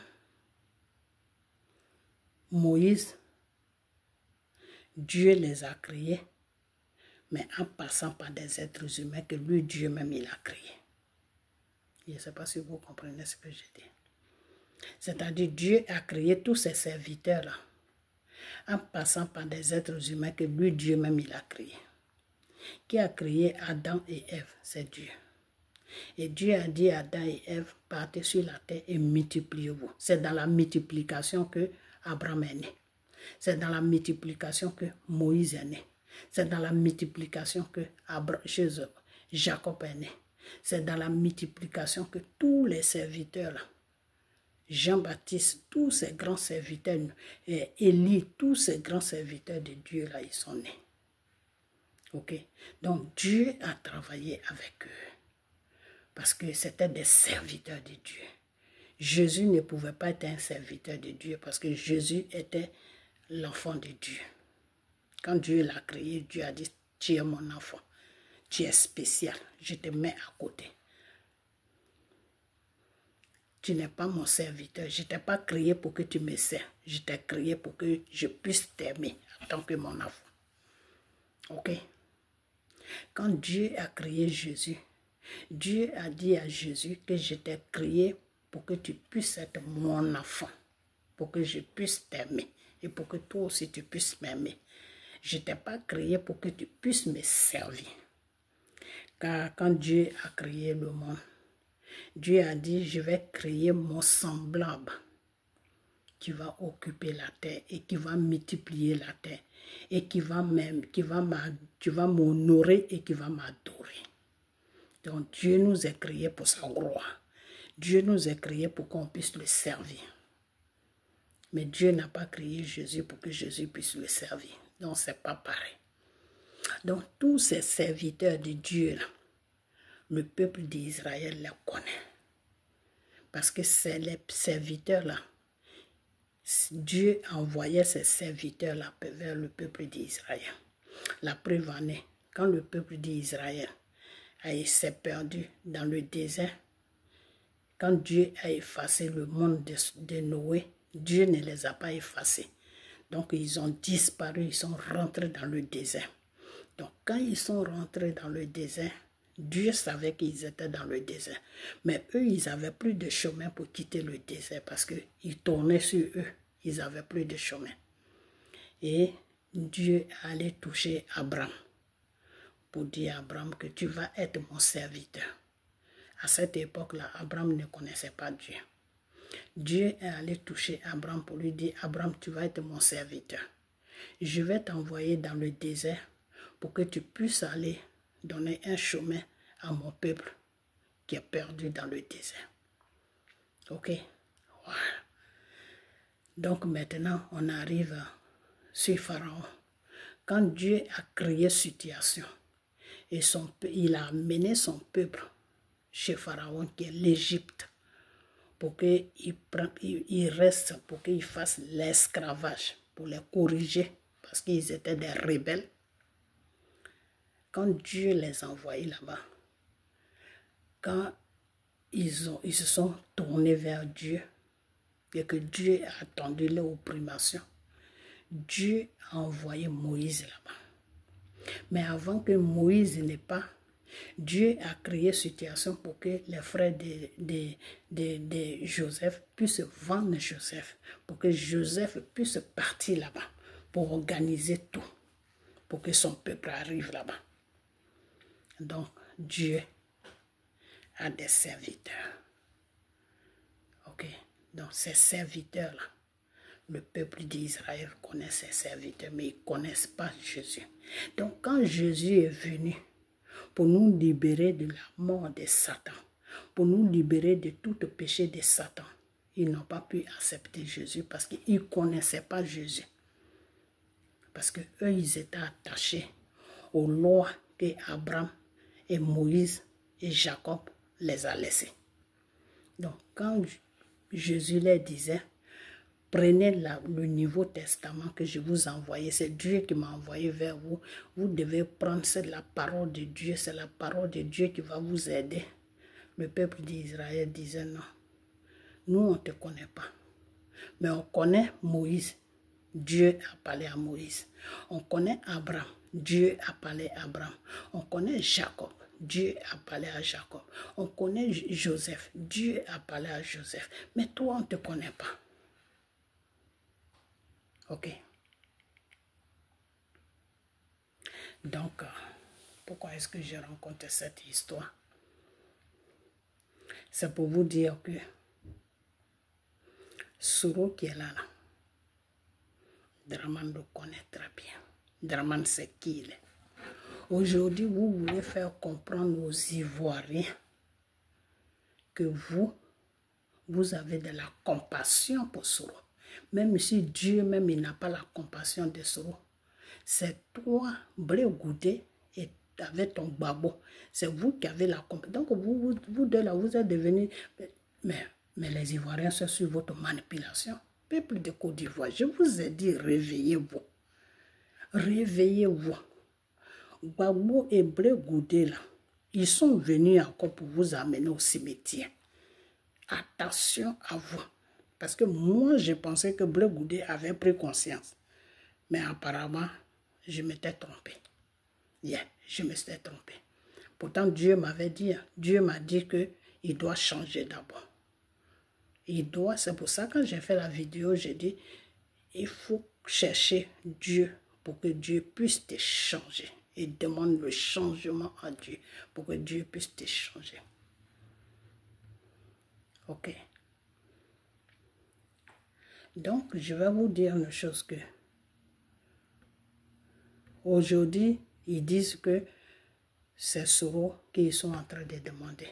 Moïse, Dieu les a créés, mais en passant par des êtres humains que lui, Dieu même, il a créé. Je ne sais pas si vous comprenez ce que je dis. C'est-à-dire Dieu a créé tous ces serviteurs-là en passant par des êtres humains que lui, Dieu même, il a créé. Qui a créé Adam et Ève? C'est Dieu. Et Dieu a dit à Adam et Ève, partez sur la terre et multipliez-vous. C'est dans la multiplication que Abraham est né. C'est dans la multiplication que Moïse est né. C'est dans la multiplication que Jacob est né. C'est dans la multiplication que tous les serviteurs, là, Jean-Baptiste, tous ces grands serviteurs, Élie, tous ces grands serviteurs de Dieu, là, ils sont nés. Ok? Donc Dieu a travaillé avec eux. Parce que c'était des serviteurs de Dieu. Jésus ne pouvait pas être un serviteur de Dieu parce que Jésus était l'enfant de Dieu. Quand Dieu l'a créé, Dieu a dit, tu es mon enfant, tu es spécial, je te mets à côté. Tu n'es pas mon serviteur, je ne t'ai pas créé pour que tu me sers, je t'ai créé pour que je puisse t'aimer en tant que mon enfant. Ok? Quand Dieu a créé Jésus, Dieu a dit à Jésus que je t'ai créé pour que tu puisses être mon enfant, pour que je puisse t'aimer et pour que toi aussi tu puisses m'aimer. Je ne t'ai pas créé pour que tu puisses me servir. Car quand Dieu a créé le monde, Dieu a dit, je vais créer mon semblable qui va occuper la terre et qui va multiplier la terre et qui va m'honorer et qui va m'adorer. Donc Dieu nous a créés pour sa gloire. Dieu nous a créés pour qu'on puisse le servir. Mais Dieu n'a pas créé Jésus pour que Jésus puisse le servir. Donc ce n'est pas pareil. Donc tous ces serviteurs de Dieu, là, le peuple d'Israël les connaît. Parce que c'est les serviteurs-là. Dieu envoyait ces serviteurs-là vers le peuple d'Israël. La preuve en est, quand le peuple d'Israël s'est perdu dans le désert, quand Dieu a effacé le monde de Noé, Dieu ne les a pas effacés. Donc ils ont disparu, ils sont rentrés dans le désert. Donc quand ils sont rentrés dans le désert, Dieu savait qu'ils étaient dans le désert. Mais eux, ils n'avaient plus de chemin pour quitter le désert parce qu'ils tournaient sur eux. Ils n'avaient plus de chemin. Et Dieu allait toucher Abraham pour dire à Abraham que tu vas être mon serviteur. À cette époque-là, Abraham ne connaissait pas Dieu. Dieu est allé toucher Abraham pour lui dire, Abraham, tu vas être mon serviteur. Je vais t'envoyer dans le désert pour que tu puisses aller donner un chemin à mon peuple qui est perdu dans le désert. Ok? Voilà. Donc maintenant, on arrive sur Pharaon. Quand Dieu a créé situation, et il a amené son peuple chez Pharaon, qui est l'Égypte, pour qu'il reste, pour qu'il fasse l'esclavage, pour les corriger, parce qu'ils étaient des rebelles. Quand Dieu les a envoyés là-bas, quand ils se sont tournés vers Dieu, et que Dieu a attendu leur opprimation, Dieu a envoyé Moïse là-bas. Mais avant que Moïse n'ait pas, Dieu a créé une situation pour que les frères de Joseph puissent vendre Joseph, pour que Joseph puisse partir là-bas, pour organiser tout, pour que son peuple arrive là-bas. Donc, Dieu a des serviteurs. Ok? Donc, ces serviteurs-là, le peuple d'Israël connaît ses serviteurs, mais ils ne connaissent pas Jésus. Donc, quand Jésus est venu pour nous libérer de la mort de Satan, pour nous libérer de tout péché de Satan, ils n'ont pas pu accepter Jésus parce qu'ils ne connaissaient pas Jésus. Parce qu'eux, ils étaient attachés aux lois que Abraham et Moïse et Jacob les a laissés. Donc, quand Jésus leur disait, prenez le Nouveau Testament que je vous ai envoyé, c'est Dieu qui m'a envoyé vers vous, vous devez prendre, c'est la parole de Dieu, c'est la parole de Dieu qui va vous aider. Le peuple d'Israël disait non, nous on ne te connaît pas, mais on connaît Moïse, Dieu a parlé à Moïse. On connaît Abraham, Dieu a parlé à Abraham. On connaît Jacob, Dieu a parlé à Jacob. On connaît Joseph. Dieu a parlé à Joseph. Mais toi, on ne te connaît pas. Ok. Donc, pourquoi est-ce que j'ai rencontré cette histoire? C'est pour vous dire que Soro qui est là, Draman le connaît très bien. Draman sait qui il est. Aujourd'hui, vous voulez faire comprendre aux Ivoiriens que vous avez de la compassion pour Soro. Même si Dieu même il n'a pas la compassion de Soro. C'est toi, Blé Goudé, et avec ton babo. C'est vous qui avez la compassion. Donc vous deux là, vous êtes devenus... Mais les Ivoiriens sont sur votre manipulation. Peuple de Côte d'Ivoire, je vous ai dit, réveillez-vous. Réveillez-vous. Gbagbo et Blé Goudé là, ils sont venus encore pour vous amener au cimetière. Attention à vous. Parce que moi, je pensais que Blé Goudé avait pris conscience. Mais apparemment, je m'étais trompé. Je me suis trompé. Pourtant, Dieu m'avait dit, Dieu m'a dit qu'il doit changer d'abord. C'est pour ça que quand j'ai fait la vidéo, j'ai dit, il faut chercher Dieu pour que Dieu puisse te changer. Et demande le changement à Dieu pour que Dieu puisse te changer. Ok. Donc, je vais vous dire une chose que aujourd'hui, ils disent que c'est Soro qu'ils sont en train de demander.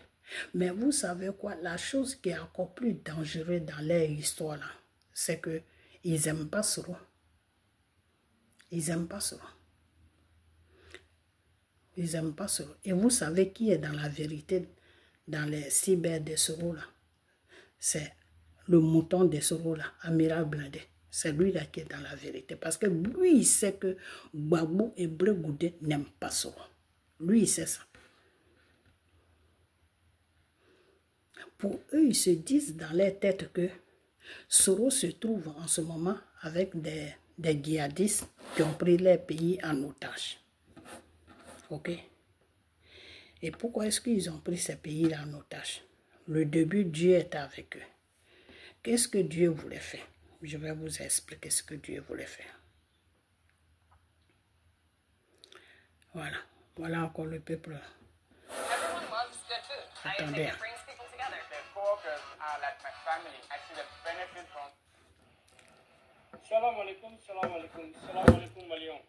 Mais vous savez quoi? La chose qui est encore plus dangereuse dans leur histoire, là, c'est qu'ils n'aiment pas Soro. Ils n'aiment pas Soro. Ils n'aiment pas Soro. Et vous savez qui est dans la vérité dans les cyber de Soro là? C'est le mouton de Soro là, Amiral Blindé. C'est lui là qui est dans la vérité. Parce que lui, il sait que Gbagbo et Blé Goudé n'aiment pas Soro. Lui, il sait ça. Pour eux, ils se disent dans leur tête que Soro se trouve en ce moment avec des djihadistes qui ont pris leur pays en otage. Ok? Et pourquoi est-ce qu'ils ont pris ces pays-là en otage? Le début, Dieu est avec eux. Qu'est-ce que Dieu voulait faire? Je vais vous expliquer ce que Dieu voulait faire. Voilà. Voilà encore le peuple. Attendez. Salam alaikum, salam alaikum, salam alaikum, Malion.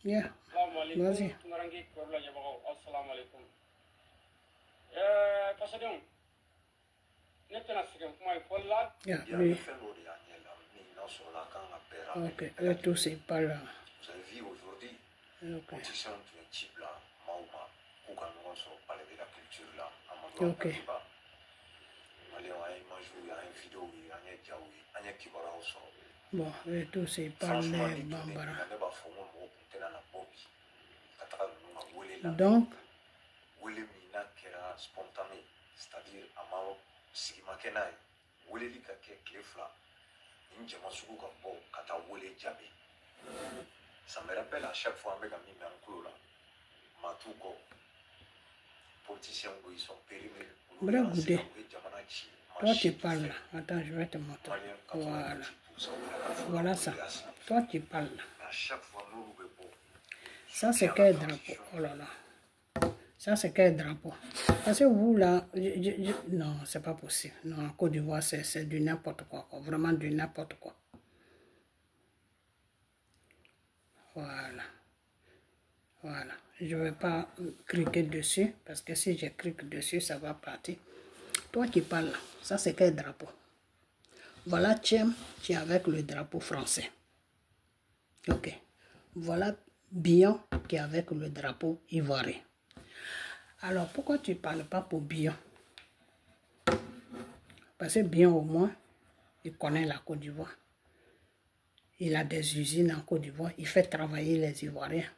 Yeah. Vas-y. Salam alaikum. Pasadon. Yeah, oui. Ok, eux tous ils parlent. Vous avez vu aujourd'hui, position de type là, Maouma, Koukanoua sont parlé de la culture là, à Madoua Katiba. Malé, on a une majou, a une vidéo, il y a un diaoui, il y a un kibara au sol. Bon, eux tous ils parlent de Bambara. Donc, spontané, c'est-à-dire à Mao, Sigimakenai, Wélé Kake, Clefla, Ninjamasuku Kambo, Kata Wélé Djabé. Ça me rappelle à chaque fois avec un mime là, Matuko, politiciens où ils sont périmés. Blé Goudé, toi tu parles là. Attends, je vais te montrer. Voilà. Voilà ça. Toi tu parles là. Ça c'est quel drapeau? Oh là là. Ça c'est quel drapeau? Parce que vous là, non, c'est pas possible. Non, en Côte d'Ivoire, c'est du n'importe quoi. Vraiment du n'importe quoi. Voilà. Voilà. Je ne vais pas cliquer dessus, parce que si je clique dessus, ça va partir. Toi qui parles là, ça c'est quel drapeau? Voilà Tchiem qui est avec le drapeau français. Ok. Voilà Bion qui est avec le drapeau ivoirien. Alors, pourquoi tu ne parles pas pour Bion? Parce que Bion, au moins, il connaît la Côte d'Ivoire. Il a des usines en Côte d'Ivoire. Il fait travailler les Ivoiriens.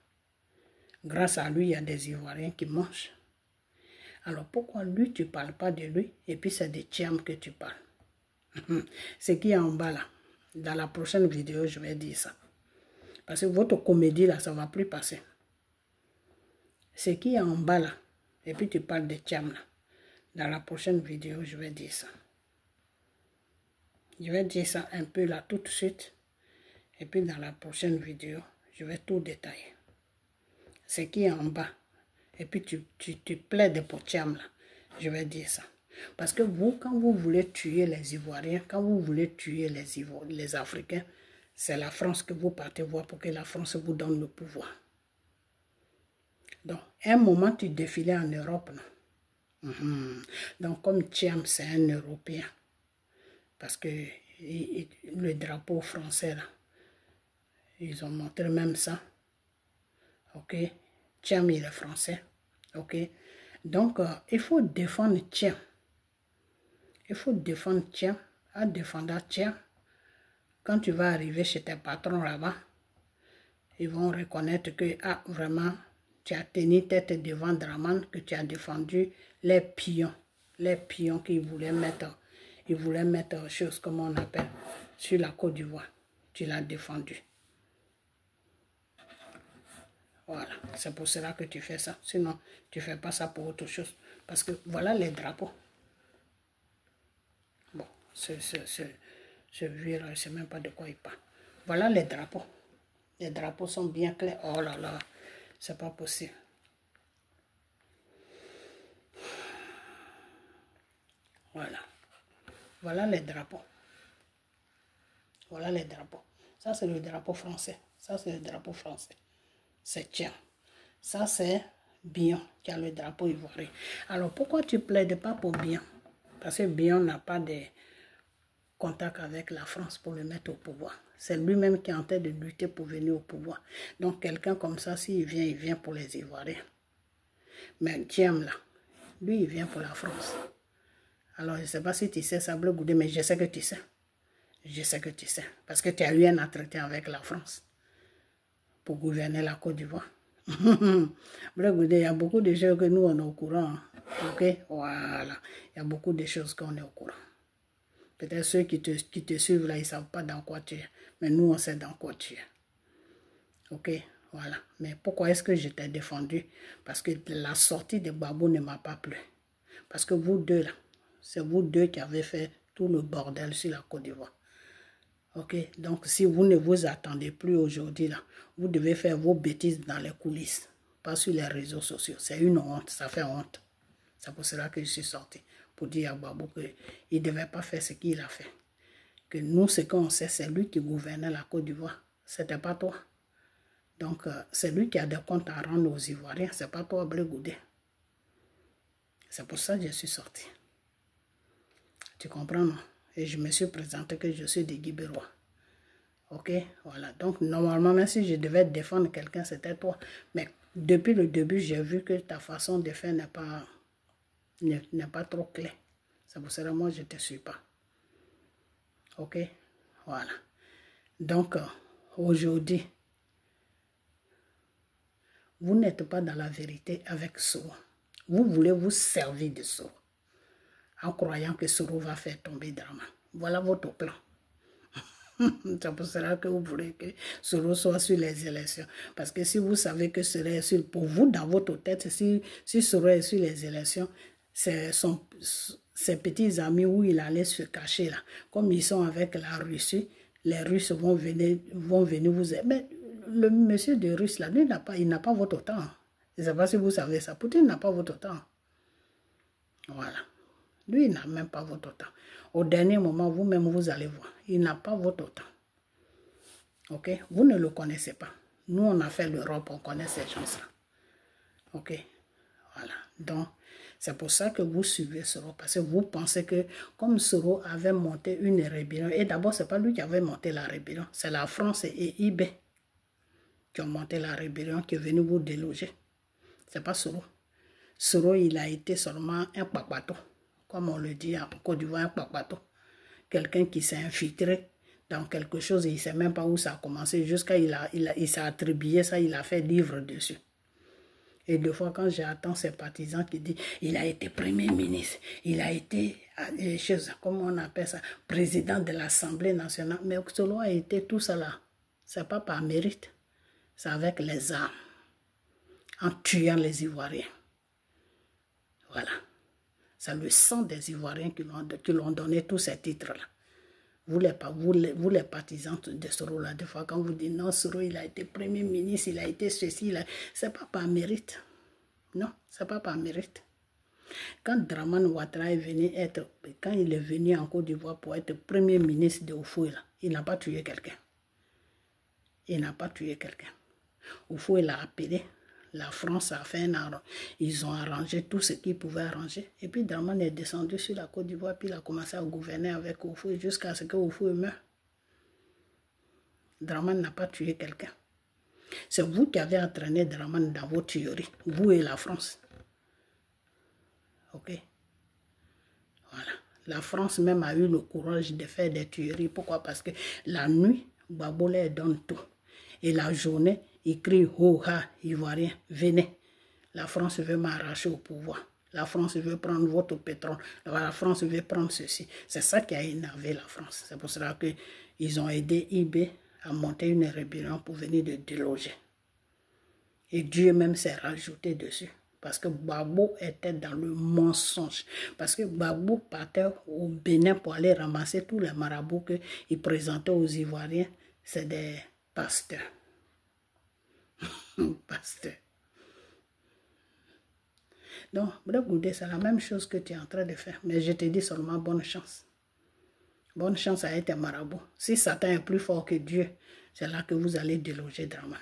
Grâce à lui, il y a des Ivoiriens qui mangent. Alors, pourquoi lui, tu ne parles pas de lui? Et puis, c'est de Tchiem que tu parles. Ce qui est en bas, là. Dans la prochaine vidéo, je vais dire ça. Parce que votre comédie, là, ça ne va plus passer. Ce qui est en bas là, et puis tu parles de Thiam là. Dans la prochaine vidéo, je vais dire ça. Je vais dire ça un peu là tout de suite. Et puis dans la prochaine vidéo, je vais tout détailler. Ce qui est en bas. Et puis tu plaides pour Thiam là. Je vais dire ça. Parce que vous, quand vous voulez tuer les Ivoiriens, quand vous voulez tuer les Africains, c'est la France que vous partez voir pour que la France vous donne le pouvoir. Donc, à un moment, tu défilais en Europe, non? Donc, comme Thiam, c'est un Européen, parce que le drapeau français, là, ils ont montré même ça. Ok? Thiam, il est français. Ok? Donc, il faut défendre Thiam. Il faut défendre Thiam. À défendre Thiam, quand tu vas arriver chez tes patrons là-bas, ils vont reconnaître que, ah, vraiment, tu as tenu tête devant Draman, que tu as défendu les pions qu'ils voulaient mettre, chose, comme on appelle, sur la Côte d'Ivoire. Tu l'as défendu. Voilà, c'est pour cela que tu fais ça. Sinon, tu ne fais pas ça pour autre chose. Parce que voilà les drapeaux. Bon, ce vieux-là, je ne sais même pas de quoi il parle. Voilà les drapeaux. Les drapeaux sont bien clairs. Oh là là, c'est pas possible. Voilà. Voilà les drapeaux. Voilà les drapeaux. Ça, c'est le drapeau français. Ça, c'est le drapeau français. C'est Thiam. Ça, c'est Bion qui a le drapeau ivoirien. Alors, pourquoi tu ne plaides pas pour Bion? Parce que Bion n'a pas de contact avec la France pour le mettre au pouvoir. C'est lui-même qui est en train de lutter pour venir au pouvoir. Donc, quelqu'un comme ça, s'il vient, il vient pour les Ivoiriens. Mais Thiam, là, lui, il vient pour la France. Alors, je ne sais pas si tu sais ça, Bleu Goudé, mais je sais que tu sais. Je sais que tu sais. Parce que tu as eu un entretien avec la France pour gouverner la Côte d'Ivoire. Bleu Goudé, il y a beaucoup de choses que nous, on est au courant. Ok? Voilà. Il y a beaucoup de choses qu'on est au courant. Peut-être ceux qui te suivent là, ils ne savent pas dans quoi tu es. Mais nous, on sait dans quoi tu es. Ok? Voilà. Mais pourquoi est-ce que je t'ai défendu? Parce que la sortie de Gbagbo ne m'a pas plu. Parce que vous deux là, c'est vous deux qui avez fait tout le bordel sur la Côte d'Ivoire. Ok? Donc, si vous ne vous attendez plus aujourd'hui là, vous devez faire vos bêtises dans les coulisses. Pas sur les réseaux sociaux. C'est une honte. Ça fait honte. C'est pour cela que je suis sorti. Pour dire à Gbagbo qu'il ne devait pas faire ce qu'il a fait. Que nous, ce qu'on sait, c'est lui qui gouvernait la Côte d'Ivoire. Ce n'était pas toi. Donc, c'est lui qui a des comptes à rendre aux Ivoiriens. Ce n'est pas toi, Bleu Goudé. C'est pour ça que je suis sorti. Tu comprends, non? Et je me suis présenté que je suis de Guibérois. Ok? Voilà. Donc, normalement, même si je devais défendre quelqu'un, c'était toi. Mais depuis le début, j'ai vu que ta façon de faire n'est pas trop claire. C'est pour cela que moi, je ne te suis pas. Ok? Voilà. Donc, aujourd'hui, vous n'êtes pas dans la vérité avec Soro. Vous voulez vous servir de Soro. En croyant que Soro va faire tomber Draman. Voilà votre plan. C'est pour cela que vous voulez que Soro soit sur les élections. Parce que si vous savez que Soro est sur, pour vous, dans votre tête, si Soro est sur les élections, c'est ses petits amis où il allait se cacher là. Comme ils sont avec la Russie, les Russes vont venir vous aider. Mais le monsieur de Russe là, lui, il n'a pas votre temps. Je ne sais pas si vous savez ça. Poutine n'a pas votre temps. Voilà. Lui, il n'a même pas votre temps. Au dernier moment, vous-même, vous allez voir. Il n'a pas votre temps. Ok? Vous ne le connaissez pas. Nous, on a fait l'Europe, on connaît ces gens-là. Ok? Voilà. Donc, c'est pour ça que vous suivez Soro. Parce que vous pensez que, comme Soro avait monté une rébellion, et d'abord, ce n'est pas lui qui avait monté la rébellion. C'est la France et IB qui ont monté la rébellion, qui est venu vous déloger. Ce n'est pas Soro. Soro, il a été seulement un papato. Comme on le dit en Côte d'Ivoire, un papato. Quelqu'un qui s'est infiltré dans quelque chose et il ne sait même pas où ça a commencé. Jusqu'à il s'est attribué ça, il a fait livre dessus. Et deux fois, quand j'attends ces partisans qui disent il a été premier ministre, il a été, comment on appelle ça, président de l'Assemblée nationale. Mais Soro a été tout ça là. Ce n'est pas par mérite. C'est avec les armes. en tuant les Ivoiriens. Voilà. C'est le sang des Ivoiriens qui l'ont donné tous ces titres-là. Vous les partisans de Soro, là, des fois, quand vous dites non, Soro, il a été premier ministre, il a été ceci, c'est pas par mérite. Non, c'est pas par mérite. Quand Dramane Ouattara est venu quand il est venu en Côte d'Ivoire pour être premier ministre de Houphouët, il n'a pas tué quelqu'un. Il n'a pas tué quelqu'un. Houphouët l'a appelé. La France a fait un arrangement. Ils ont arrangé tout ce qu'ils pouvaient arranger. Et puis Dramane est descendu sur la Côte d'Ivoire, puis il a commencé à gouverner avec Houphouët jusqu'à ce que Houphouët meure. Dramane n'a pas tué quelqu'un. C'est vous qui avez entraîné Dramane dans vos tueries, vous et la France. Ok? Voilà. La France même a eu le courage de faire des tueries. Pourquoi? Parce que la nuit, Gbagbo leur donne tout. Et la journée, il crie « Ho-ha, Ivoirien, venez. La France veut m'arracher au pouvoir. La France veut prendre votre pétrole. La France veut prendre ceci. » C'est ça qui a énervé la France. C'est pour cela qu'ils ont aidé IB à monter une rébellion pour venir de déloger. Et Dieu même s'est rajouté dessus. Parce que Gbagbo était dans le mensonge. Parce que Gbagbo partait au Bénin pour aller ramasser tous les marabouts qu'il présentait aux Ivoiriens. C'est des pasteurs. Pasteur. Donc, Blé Goudé, c'est la même chose que tu es en train de faire. Mais je te dis seulement bonne chance. Bonne chance à être marabout. Si Satan est plus fort que Dieu, c'est là que vous allez déloger Dramane.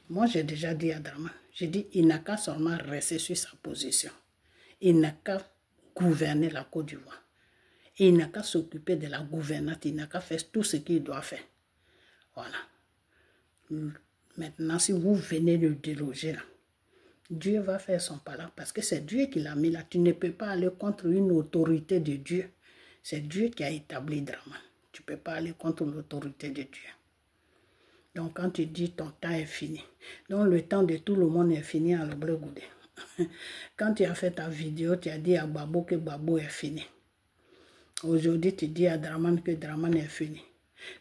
Moi, j'ai déjà dit à Dramane, j'ai dit, il n'a qu'à seulement rester sur sa position. Il n'a qu'à gouverner la Côte d'Ivoire. Il n'a qu'à s'occuper de la gouvernance. Il n'a qu'à faire tout ce qu'il doit faire. Voilà. Maintenant, si vous venez de déloger, là, Dieu va faire son pas là, parce que c'est Dieu qui l'a mis là. Tu ne peux pas aller contre une autorité de Dieu. C'est Dieu qui a établi Dramane. Tu ne peux pas aller contre l'autorité de Dieu. Donc, quand tu dis ton temps est fini, donc le temps de tout le monde est fini à Blé Goudé. Quand tu as fait ta vidéo, tu as dit à Gbagbo que Gbagbo est fini. Aujourd'hui, tu dis à Dramane que Dramane est fini.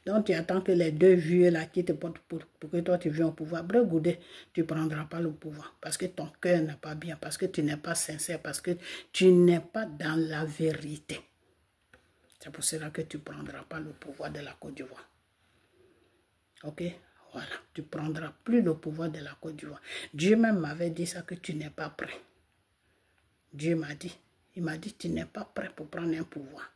Donc, tu attends que les deux vieux là qui te portent pour que toi tu viennes au pouvoir. Blé Goudé, tu ne prendras pas le pouvoir. Parce que ton cœur n'est pas bien. Parce que tu n'es pas sincère. Parce que tu n'es pas dans la vérité. C'est pour cela que tu ne prendras pas le pouvoir de la Côte d'Ivoire. Ok? Voilà. Tu ne prendras plus le pouvoir de la Côte d'Ivoire. Dieu même m'avait dit ça, que tu n'es pas prêt. Dieu m'a dit. Il m'a dit, tu n'es pas prêt pour prendre un pouvoir.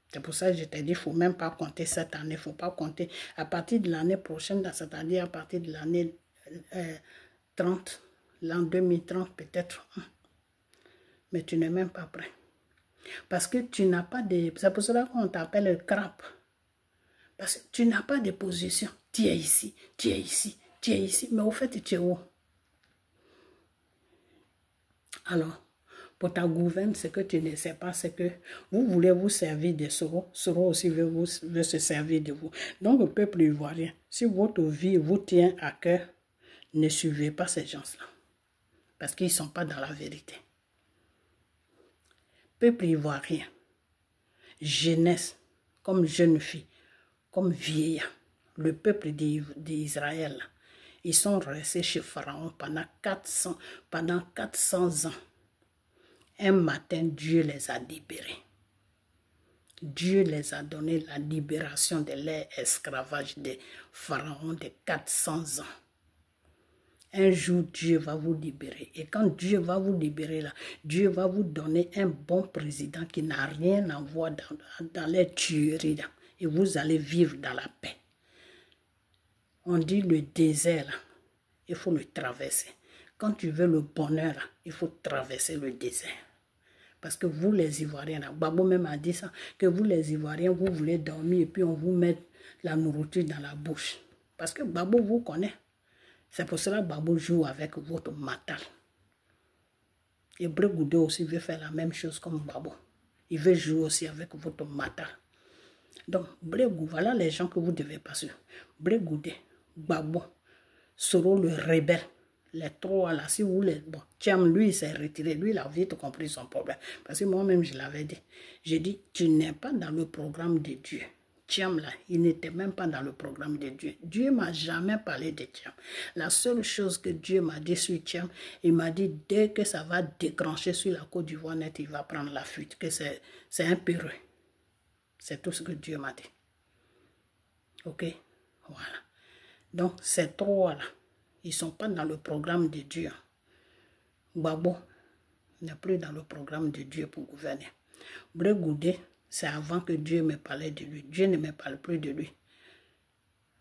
C'est pour ça que je t'ai dit, il ne faut même pas compter cette année. Il ne faut pas compter à partir de l'année prochaine, c'est-à-dire à partir de l'année 30, l'an 2030 peut-être. Mais tu n'es même pas prêt. Parce que tu n'as pas de... C'est pour cela qu'on t'appelle le crabe. Parce que tu n'as pas de position. Tu es ici, tu es ici, tu es ici. Mais au fait, tu es où? Alors, pour ta gouverne, ce que tu ne sais pas, c'est que vous voulez vous servir de Soro. Soro aussi veut se servir de vous. Donc, le peuple ivoirien, si votre vie vous tient à cœur, ne suivez pas ces gens-là. Parce qu'ils ne sont pas dans la vérité. Peuple ivoirien, jeunesse, comme jeune fille, comme vieillard, le peuple d'Israël, ils sont restés chez Pharaon pendant 400 ans. Un matin, Dieu les a libérés. Dieu les a donné la libération de leur esclavage de Pharaon de 400 ans. Un jour, Dieu va vous libérer. Et quand Dieu va vous libérer, là, Dieu va vous donner un bon président qui n'a rien à voir dans les tueries. Là, et vous allez vivre dans la paix. On dit le désert, là, il faut le traverser. Quand tu veux le bonheur, là, il faut traverser le désert. Parce que vous, les Ivoiriens, là, Gbagbo même a dit ça, que vous, les Ivoiriens, vous voulez dormir et puis on vous met la nourriture dans la bouche. Parce que Gbagbo vous connaît. C'est pour cela que Gbagbo joue avec votre matal. Et Blé Goudé aussi veut faire la même chose comme Gbagbo. Il veut jouer aussi avec votre matal. Donc, Blé Goudé, voilà les gens que vous devez passer. Blé Goudé, Gbagbo, Soro le rebelle. Les trois là, si vous voulez, bon, Thiam, lui, il s'est retiré. Lui, il a vite compris son problème. Parce que moi-même, je l'avais dit. J'ai dit, tu n'es pas dans le programme de Dieu. Thiam là, il n'était même pas dans le programme de Dieu. Dieu m'a jamais parlé de Thiam. La seule chose que Dieu m'a dit sur Thiam, il m'a dit dès que ça va déclencher sur la Côte d'Ivoire net, il va prendre la fuite, que c'est un péreux. C'est tout ce que Dieu m'a dit. Ok, voilà. Donc ces trois là, ils sont pas dans le programme de Dieu. Gbagbo n'est plus dans le programme de Dieu pour gouverner. Brégoudé, c'est avant que Dieu me parlait de lui. Dieu ne me parle plus de lui.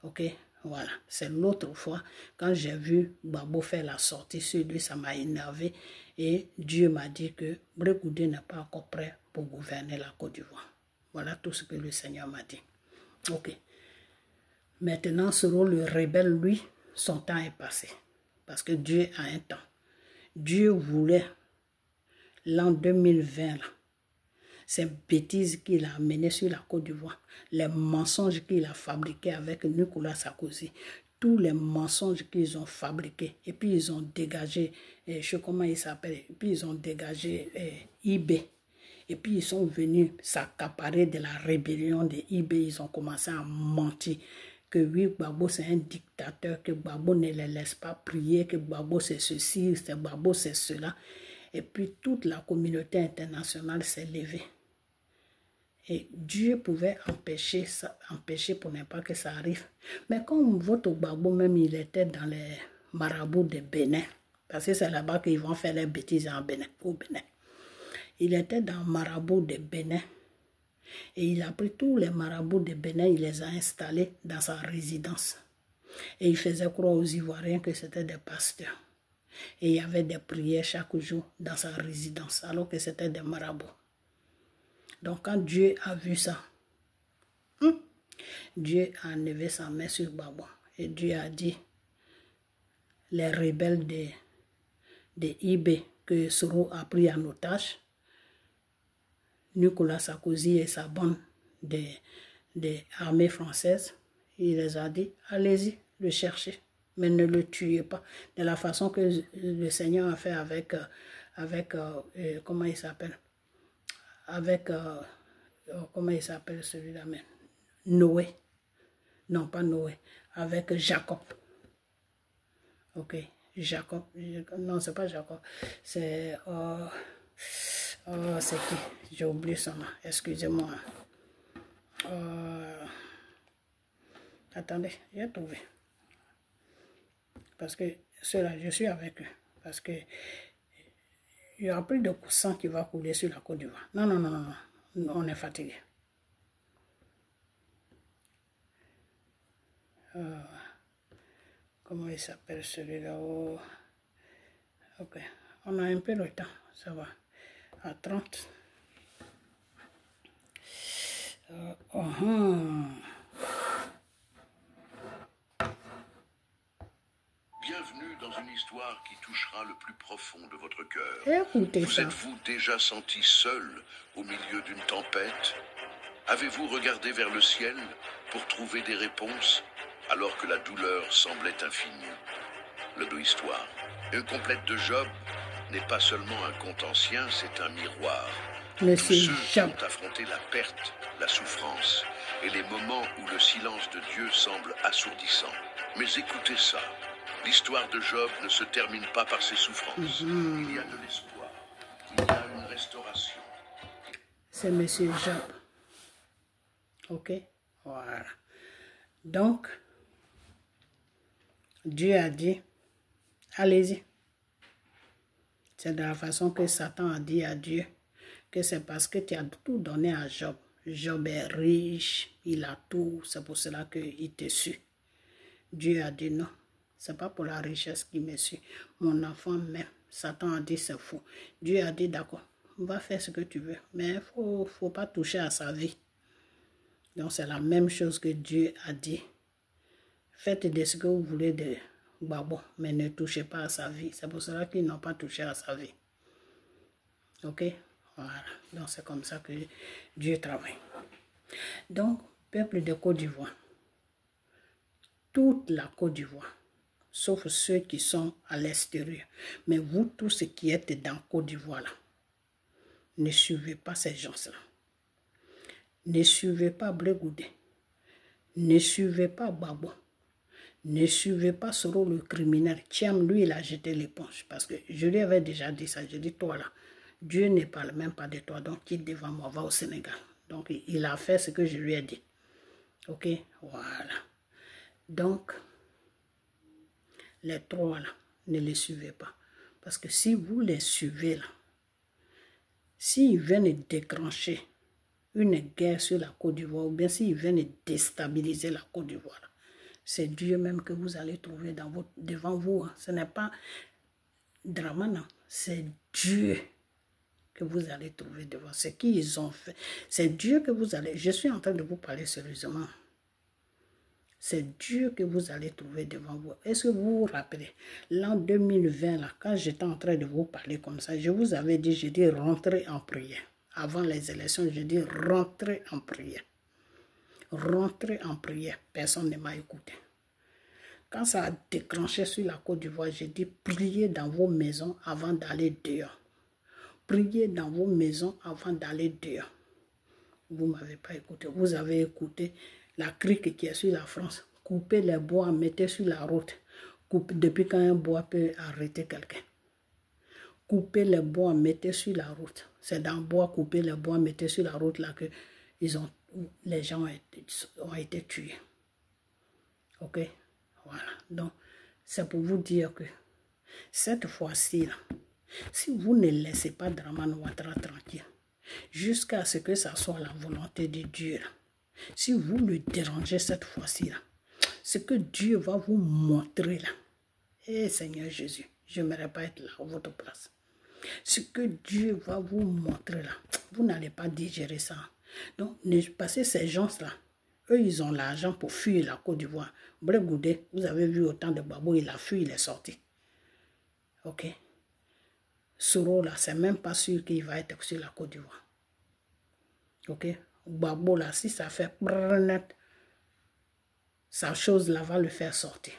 Ok, voilà. C'est l'autre fois, quand j'ai vu Gbagbo faire la sortie sur lui, ça m'a énervé. Et Dieu m'a dit que Brégoudé n'est pas encore prêt pour gouverner la Côte d'Ivoire. Voilà tout ce que le Seigneur m'a dit. Ok. Maintenant, selon le rebelle, lui, son temps est passé. Parce que Dieu a un temps. Dieu voulait, l'an 2020, là, ces bêtises qu'il a amenées sur la Côte d'Ivoire, les mensonges qu'il a fabriqués avec Nicolas Sarkozy, tous les mensonges qu'ils ont fabriqués, et puis ils ont dégagé, je sais comment il s'appelle, et puis ils ont dégagé IB, et puis ils sont venus s'accaparer de la rébellion de IB, ils ont commencé à mentir, que oui, Gbagbo c'est un dictateur, que Gbagbo ne les laisse pas prier, que Gbagbo c'est ceci, que Gbagbo c'est cela, et puis toute la communauté internationale s'est levée. Et Dieu pouvait empêcher ça, empêcher pour ne pas que ça arrive. Mais comme votre Gbagbo même, il était dans les marabouts de Bénin, parce que c'est là-bas qu'ils vont faire les bêtises en Bénin, au Bénin. Il était dans le marabout de Bénin. Et il a pris tous les marabouts de Bénin, il les a installés dans sa résidence. Et il faisait croire aux Ivoiriens que c'était des pasteurs. Et il y avait des prières chaque jour dans sa résidence, alors que c'était des marabouts. Donc quand Dieu a vu ça, Dieu a enlevé sa main sur Gbagbo. Et Dieu a dit, les rebelles de IB que Soro a pris en otage, Nicolas Sarkozy et sa bande des armées françaises, il les a dit, allez-y, le chercher, mais ne le tuez pas. De la façon que le Seigneur a fait avec comment il s'appelle, avec, comment il s'appelle celui-là même, Noé, non pas Noé, avec Jacob. Ok, Jacob, non c'est pas Jacob, c'est... c'est qui? J'ai oublié son nom. Excusez-moi. Attendez, j'ai trouvé. Parce que ceux-là, je suis avec eux. Parce que il y a plus de sang qui va couler sur la Côte d'Ivoire. Non, non, non, non, non. On est fatigué. Comment il s'appelle celui-là? Oh. Ok. On a un peu le temps. Ça va. À 30. Bienvenue dans une histoire qui touchera le plus profond de votre cœur. Vous êtes-vous déjà senti seul au milieu d'une tempête? Avez-vous regardé vers le ciel pour trouver des réponses alors que la douleur semblait infinie? L'auto-histoire. Une complète de Job n'est pas seulement un conte ancien, c'est un miroir. Tous ceux qui ont affronté la perte, la souffrance et les moments où le silence de Dieu semble assourdissant. Mais écoutez ça, l'histoire de Job ne se termine pas par ses souffrances. Il y a de l'espoir, il y a une restauration. C'est Monsieur Job. Ok, voilà. Donc, Dieu a dit, allez-y. C'est de la façon que Satan a dit à Dieu que c'est parce que tu as tout donné à Job. Job est riche, il a tout, c'est pour cela qu'il te suit. Dieu a dit non, c'est pas pour la richesse qu'il me suit. Mon enfant même, Satan a dit c'est faux. Dieu a dit d'accord, va faire ce que tu veux, mais il faut pas toucher à sa vie. Donc c'est la même chose que Dieu a dit. Faites de ce que vous voulez de Gbagbo, mais ne touchez pas à sa vie. C'est pour cela qu'ils n'ont pas touché à sa vie. Ok? Voilà. Donc c'est comme ça que Dieu travaille. Donc, peuple de Côte d'Ivoire, toute la Côte d'Ivoire, sauf ceux qui sont à l'extérieur, mais vous tous ceux qui êtes dans Côte d'Ivoire là, ne suivez pas ces gens-là. Ne suivez pas Brégoudé. Ne suivez pas Gbagbo. Ne suivez pas Soro le criminel. Thiam, lui, il a jeté l'éponge. Parce que je lui avais déjà dit ça. Je dis, toi là, Dieu ne parle même pas de toi. Donc, quitte devant moi, va au Sénégal. Donc, il a fait ce que je lui ai dit. Ok, voilà. Donc, les trois là, ne les suivez pas. Parce que si vous les suivez là, s'ils viennent déclencher une guerre sur la Côte d'Ivoire, ou bien s'ils viennent déstabiliser la Côte d'Ivoire, c'est Dieu même que vous allez trouver devant vous. Hein. Ce n'est pas Dramane, c'est Dieu que vous allez trouver devant. Ce qu'ils ont fait, c'est Dieu que vous allez... Je suis en train de vous parler sérieusement. C'est Dieu que vous allez trouver devant vous. Est-ce que vous vous rappelez, l'an 2020, là, quand j'étais en train de vous parler comme ça, je vous avais dit, j'ai dit rentrez en prière. Avant les élections, j'ai dit rentrez en prière. Rentrez en prière. Personne ne m'a écouté. Quand ça a déclenché sur la Côte d'Ivoire, j'ai dit priez dans vos maisons avant d'aller dehors. Priez dans vos maisons avant d'aller dehors. Vous ne m'avez pas écouté. Vous avez écouté la crique qui est sur la France. Coupez les bois, mettez sur la route. Depuis quand un bois peut arrêter quelqu'un. Coupez les bois, mettez sur la route. C'est dans le bois, couper les bois, mettez sur la route là que les gens ont été tués. Ok? Voilà. Donc, c'est pour vous dire que cette fois-ci, si vous ne laissez pas Dramane Ouattara tranquille, jusqu'à ce que ça soit la volonté de Dieu, là, si vous le dérangez cette fois-ci, ce que Dieu va vous montrer là, eh Seigneur Jésus, je n'aimerais pas être là à votre place. Ce que Dieu va vous montrer là, vous n'allez pas digérer ça. Donc, parce que ces gens-là, eux, ils ont l'argent pour fuir la Côte d'Ivoire. Brégoudé, vous avez vu autant de Gbagbo, il a fui, il est sorti. Ok? Soro là, c'est même pas sûr qu'il va être sur la Côte d'Ivoire. Ok? Gbagbo là, si ça fait net, sa chose là va le faire sortir.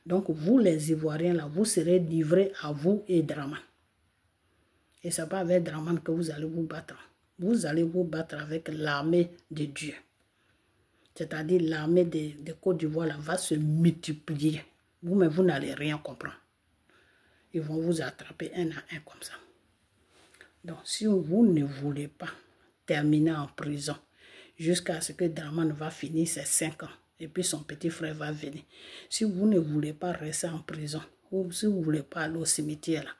Donc, vous les Ivoiriens là, vous serez livrés à vous et Dramane. Et ce n'est pas avec Dramane que vous allez vous battre. Vous allez vous battre avec l'armée de Dieu. C'est-à-dire l'armée de Côte d'Ivoire va se multiplier. Vous-même, vous n'allez rien comprendre. Ils vont vous attraper un à un comme ça. Donc, si vous ne voulez pas terminer en prison jusqu'à ce que Dramane va finir ses 5 ans et puis son petit frère va venir. Si vous ne voulez pas rester en prison ou si vous ne voulez pas aller au cimetière, là,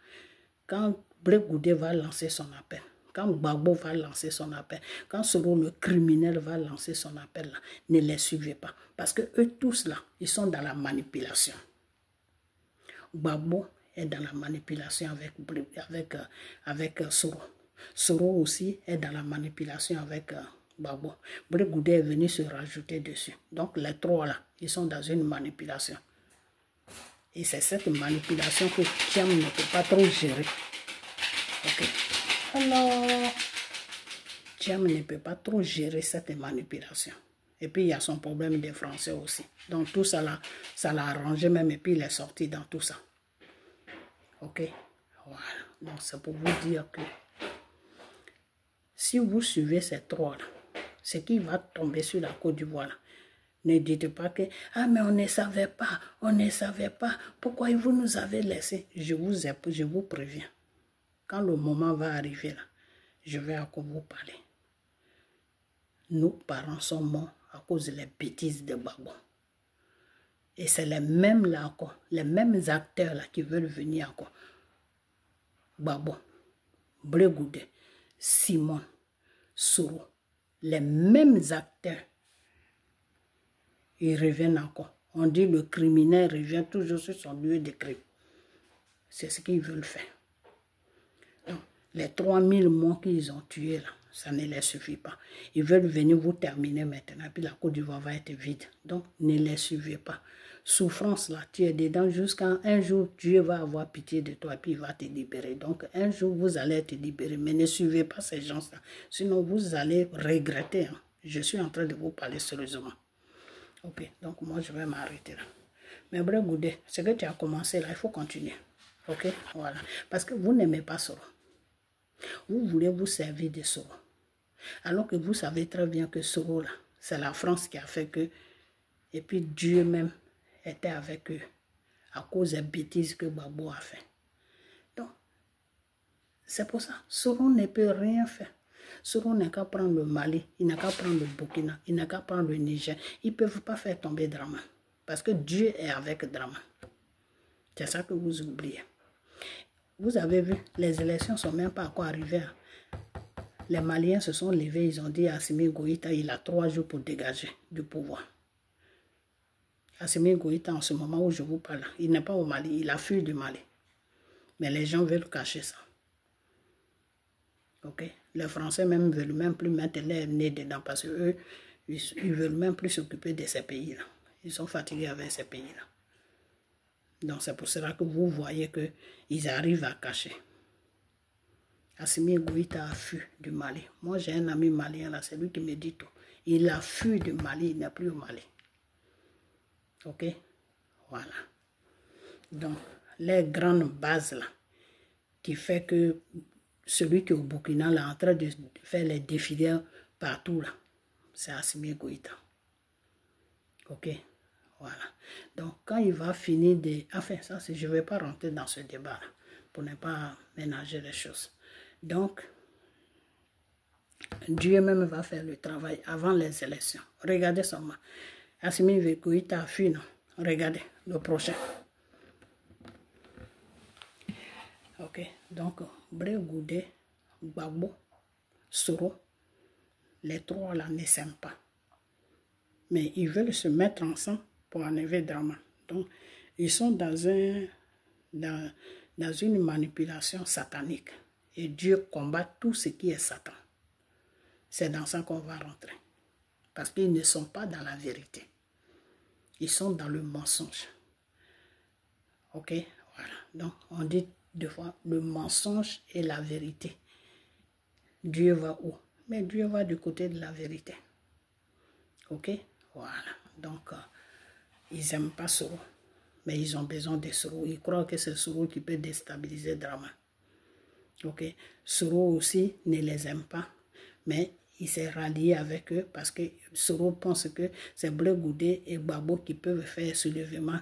quand Brégoudé va lancer son appel, quand Gbagbo va lancer son appel, quand Soro le criminel va lancer son appel, là, ne les suivez pas. Parce que eux tous là, ils sont dans la manipulation. Gbagbo est dans la manipulation avec Soro. Soro aussi est dans la manipulation avec Gbagbo. Brégoudé est venu se rajouter dessus. Donc les trois là, ils sont dans une manipulation. Et c'est cette manipulation que Thiam ne peut pas trop gérer. Ok. Alors, Thiam ne peut pas trop gérer cette manipulation. Et puis il y a son problème des Français aussi. Donc tout ça là, ça l'a arrangé même et puis il est sorti dans tout ça. Ok. Voilà. Donc c'est pour vous dire que si vous suivez ces trois là, ce qui va tomber sur la Côte d'Ivoire là, ne dites pas que « Ah, mais on ne savait pas, pourquoi vous nous avez laissé ?» Je vous préviens. Quand le moment va arriver là, je vais encore vous parler. Nos parents sont morts à cause des bêtises de Gbagbo. Et c'est les mêmes là encore, les mêmes acteurs là qui veulent venir encore. Gbagbo, Brégoudé, Simon, Soro, les mêmes acteurs. Ils reviennent encore. On dit le criminel revient toujours sur son lieu de crime. C'est ce qu'ils veulent faire. Donc, les 3000 morts qu'ils ont tués là, ça ne les suffit pas. Ils veulent venir vous terminer maintenant, puis la Côte d'Ivoire va être vide. Donc, ne les suivez pas. Souffrance là, tu es dedans jusqu'à un jour, Dieu va avoir pitié de toi, puis il va te libérer. Donc, un jour, vous allez être libéré. Mais ne suivez pas ces gens-là. Sinon, vous allez regretter. Hein. Je suis en train de vous parler sérieusement. Ok, donc moi je vais m'arrêter là. Mais Brégoudé, ce que tu as commencé là, il faut continuer. Ok, voilà. Parce que vous n'aimez pas Soro. Vous voulez vous servir de Soro. Alors que vous savez très bien que Soro là, c'est la France qui a fait que Et puis Dieu même était avec eux à cause des bêtises que Gbagbo a fait. Donc, c'est pour ça, Soro ne peut rien faire. Soro n'a qu'à prendre le Mali, il n'a qu'à prendre le Burkina, il n'a qu'à prendre le Niger. Ils ne peuvent pas faire tomber Dramane. Parce que Dieu est avec Dramane. C'est ça que vous oubliez. Vous avez vu, les élections ne sont même pas encore arrivées. Les Maliens se sont levés, ils ont dit à Assimi Goïta, il a 3 jours pour dégager du pouvoir. Assimi Goïta, en ce moment où je vous parle, il n'est pas au Mali, il a fui du Mali. Mais les gens veulent cacher ça. Ok? Les Français même ne veulent même plus mettre leur nez dedans parce qu'eux, ils ne veulent même plus s'occuper de ces pays-là. Ils sont fatigués avec ces pays-là. Donc c'est pour cela que vous voyez qu'ils arrivent à cacher. Assimi Goïta a fui du Mali. Moi j'ai un ami malien là, c'est lui qui me dit tout. Il a fui du Mali, il n'est plus au Mali. Ok? Voilà. Donc les grandes bases là, qui fait que celui qui est au Burkina là, en train de faire les défilés partout là, c'est Assimi Goïta. Ok? Voilà. Donc, quand il va finir de... Enfin, ça, je ne vais pas rentrer dans ce débat là, pour ne pas ménager les choses. Donc, Dieu même va faire le travail avant les élections. Regardez seulement. Assimi Goïta a fui, non? Regardez, le prochain. Ok, donc, Blé Goudé, Gbagbo, Soro, les 3 là ne s'aiment pas. Mais ils veulent se mettre ensemble pour enlever Dramane. Donc, ils sont dans une manipulation satanique. Et Dieu combat tout ce qui est Satan. C'est dans ça qu'on va rentrer. Parce qu'ils ne sont pas dans la vérité. Ils sont dans le mensonge. Ok? Voilà. Donc, on dit deux fois le mensonge et la vérité. Dieu va où? Mais Dieu va du côté de la vérité. Ok? Voilà. Donc, ils n'aiment pas Soro. Mais ils ont besoin de Soro. Ils croient que c'est Soro qui peut déstabiliser Dramane. Ok? Soro aussi ne les aime pas. Mais il s'est rallié avec eux parce que Soro pense que c'est Blé Goudé et Gbagbo qui peuvent faire soulèvement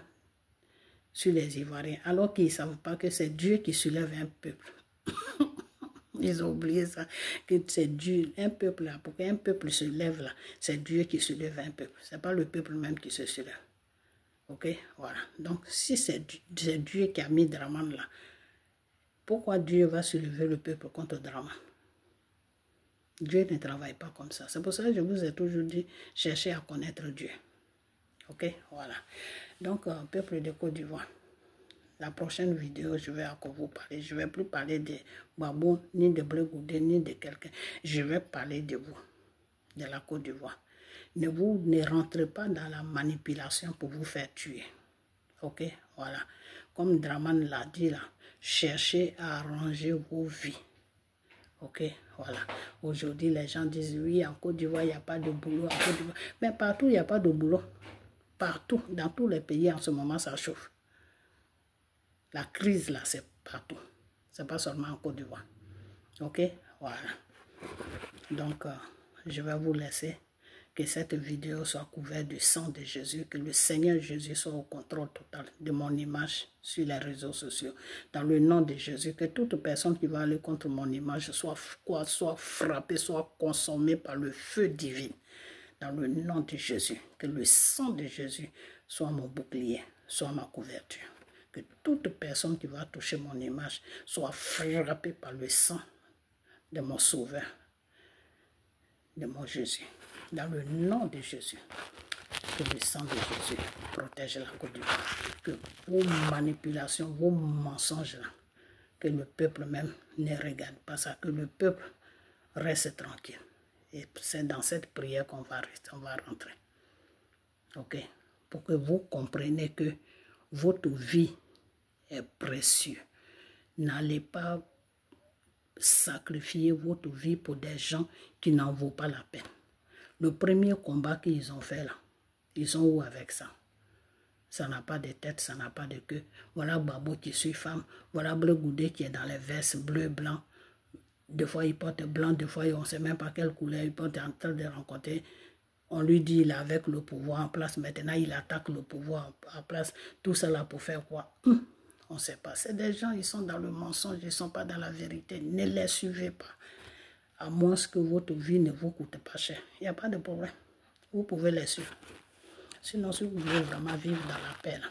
sur les Ivoiriens. Alors qu'ils ne savent pas que c'est Dieu qui soulève un peuple. Ils ont oublié ça, que c'est Dieu, un peuple là, pour qu'un peuple se lève là, c'est Dieu qui soulève un peuple. Ce n'est pas le peuple même qui se soulève. Ok, voilà. Donc, si c'est Dieu qui a mis Dramane là, pourquoi Dieu va soulever le peuple contre Dramane? Dieu ne travaille pas comme ça. C'est pour ça que je vous ai toujours dit, cherchez à connaître Dieu. Ok, voilà. Donc, peuple de Côte d'Ivoire. La prochaine vidéo, je vais encore vous parler. Je ne vais plus parler de Gbagbo, ni de Blé Goudé, ni de quelqu'un. Je vais parler de vous, de la Côte d'Ivoire. Vous ne rentrez pas dans la manipulation pour vous faire tuer. Ok, voilà. Comme Dramane l'a dit là, cherchez à arranger vos vies. Ok, voilà. Aujourd'hui, les gens disent, oui, en Côte d'Ivoire, il n'y a pas de boulot. En Côte d'Ivoire. Mais partout, il n'y a pas de boulot. Partout, dans tous les pays, en ce moment, ça chauffe. La crise, là, c'est partout. Ce n'est pas seulement en Côte d'Ivoire. Ok? Voilà. Donc, je vais vous laisser. Que cette vidéo soit couverte du sang de Jésus. Que le Seigneur Jésus soit au contrôle total de mon image sur les réseaux sociaux. Dans le nom de Jésus, que toute personne qui va aller contre mon image soit frappée, soit consommée par le feu divin. Dans le nom de Jésus. Que le sang de Jésus soit mon bouclier, soit ma couverture. Que toute personne qui va toucher mon image soit frappée par le sang de mon Sauveur, de mon Jésus. Dans le nom de Jésus, que le sang de Jésus protège la Côte d'Ivoire. Que vos manipulations, vos mensonges, là, que le peuple même ne regarde pas ça, que le peuple reste tranquille. Et c'est dans cette prière qu'on va rester, on va rentrer. Ok? Pour que vous compreniez que votre vie est précieuse. N'allez pas sacrifier votre vie pour des gens qui n'en vaut pas la peine. Le premier combat qu'ils ont fait là, ils sont où avec ça? Ça n'a pas de tête, ça n'a pas de queue. Voilà Gbagbo qui suit femme, voilà Blé Goudé qui est dans les vestes bleu, blanc. Des fois il porte blanc, des fois on ne sait même pas quelle couleur il porte, en train de rencontrer On lui dit il est avec le pouvoir en place. Maintenant, il attaque le pouvoir en place. Tout cela pour faire quoi? On ne sait pas. C'est des gens, ils sont dans le mensonge, ils ne sont pas dans la vérité. Ne les suivez pas. À moins que votre vie ne vous coûte pas cher. Il n'y a pas de problème. Vous pouvez les suivre. Sinon, si vous voulez vraiment vivre dans la paix, là,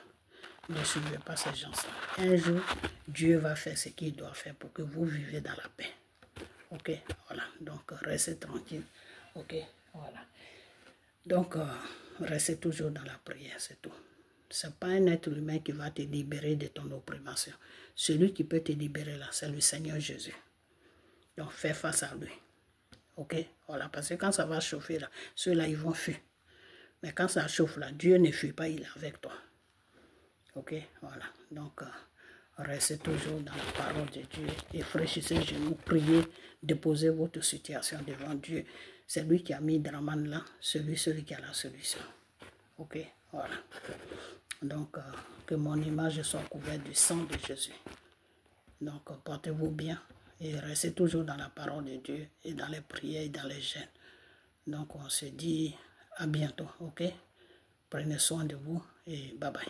ne suivez pas ces gens-là. Un jour, Dieu va faire ce qu'il doit faire pour que vous viviez dans la paix. Ok, voilà. Donc, restez tranquille. Ok, voilà. Donc, restez toujours dans la prière, c'est tout. Ce n'est pas un être humain qui va te libérer de ton opprimation. Celui qui peut te libérer là, c'est le Seigneur Jésus. Donc, fais face à lui. Ok, voilà. Parce que quand ça va chauffer là, ceux-là, ils vont fuir. Mais quand ça chauffe là, Dieu ne fuit pas, il est avec toi. Ok, voilà. Donc, restez toujours dans la parole de Dieu. Effraîchissez les genoux, priez, déposez votre situation devant Dieu. C'est lui qui a mis Draman là, celui qui a la solution. Ok, voilà. Donc, que mon image soit couverte du sang de Jésus. Donc, portez-vous bien et restez toujours dans la parole de Dieu et dans les prières et dans les jeûnes. Donc, on se dit à bientôt, ok? Prenez soin de vous et bye bye.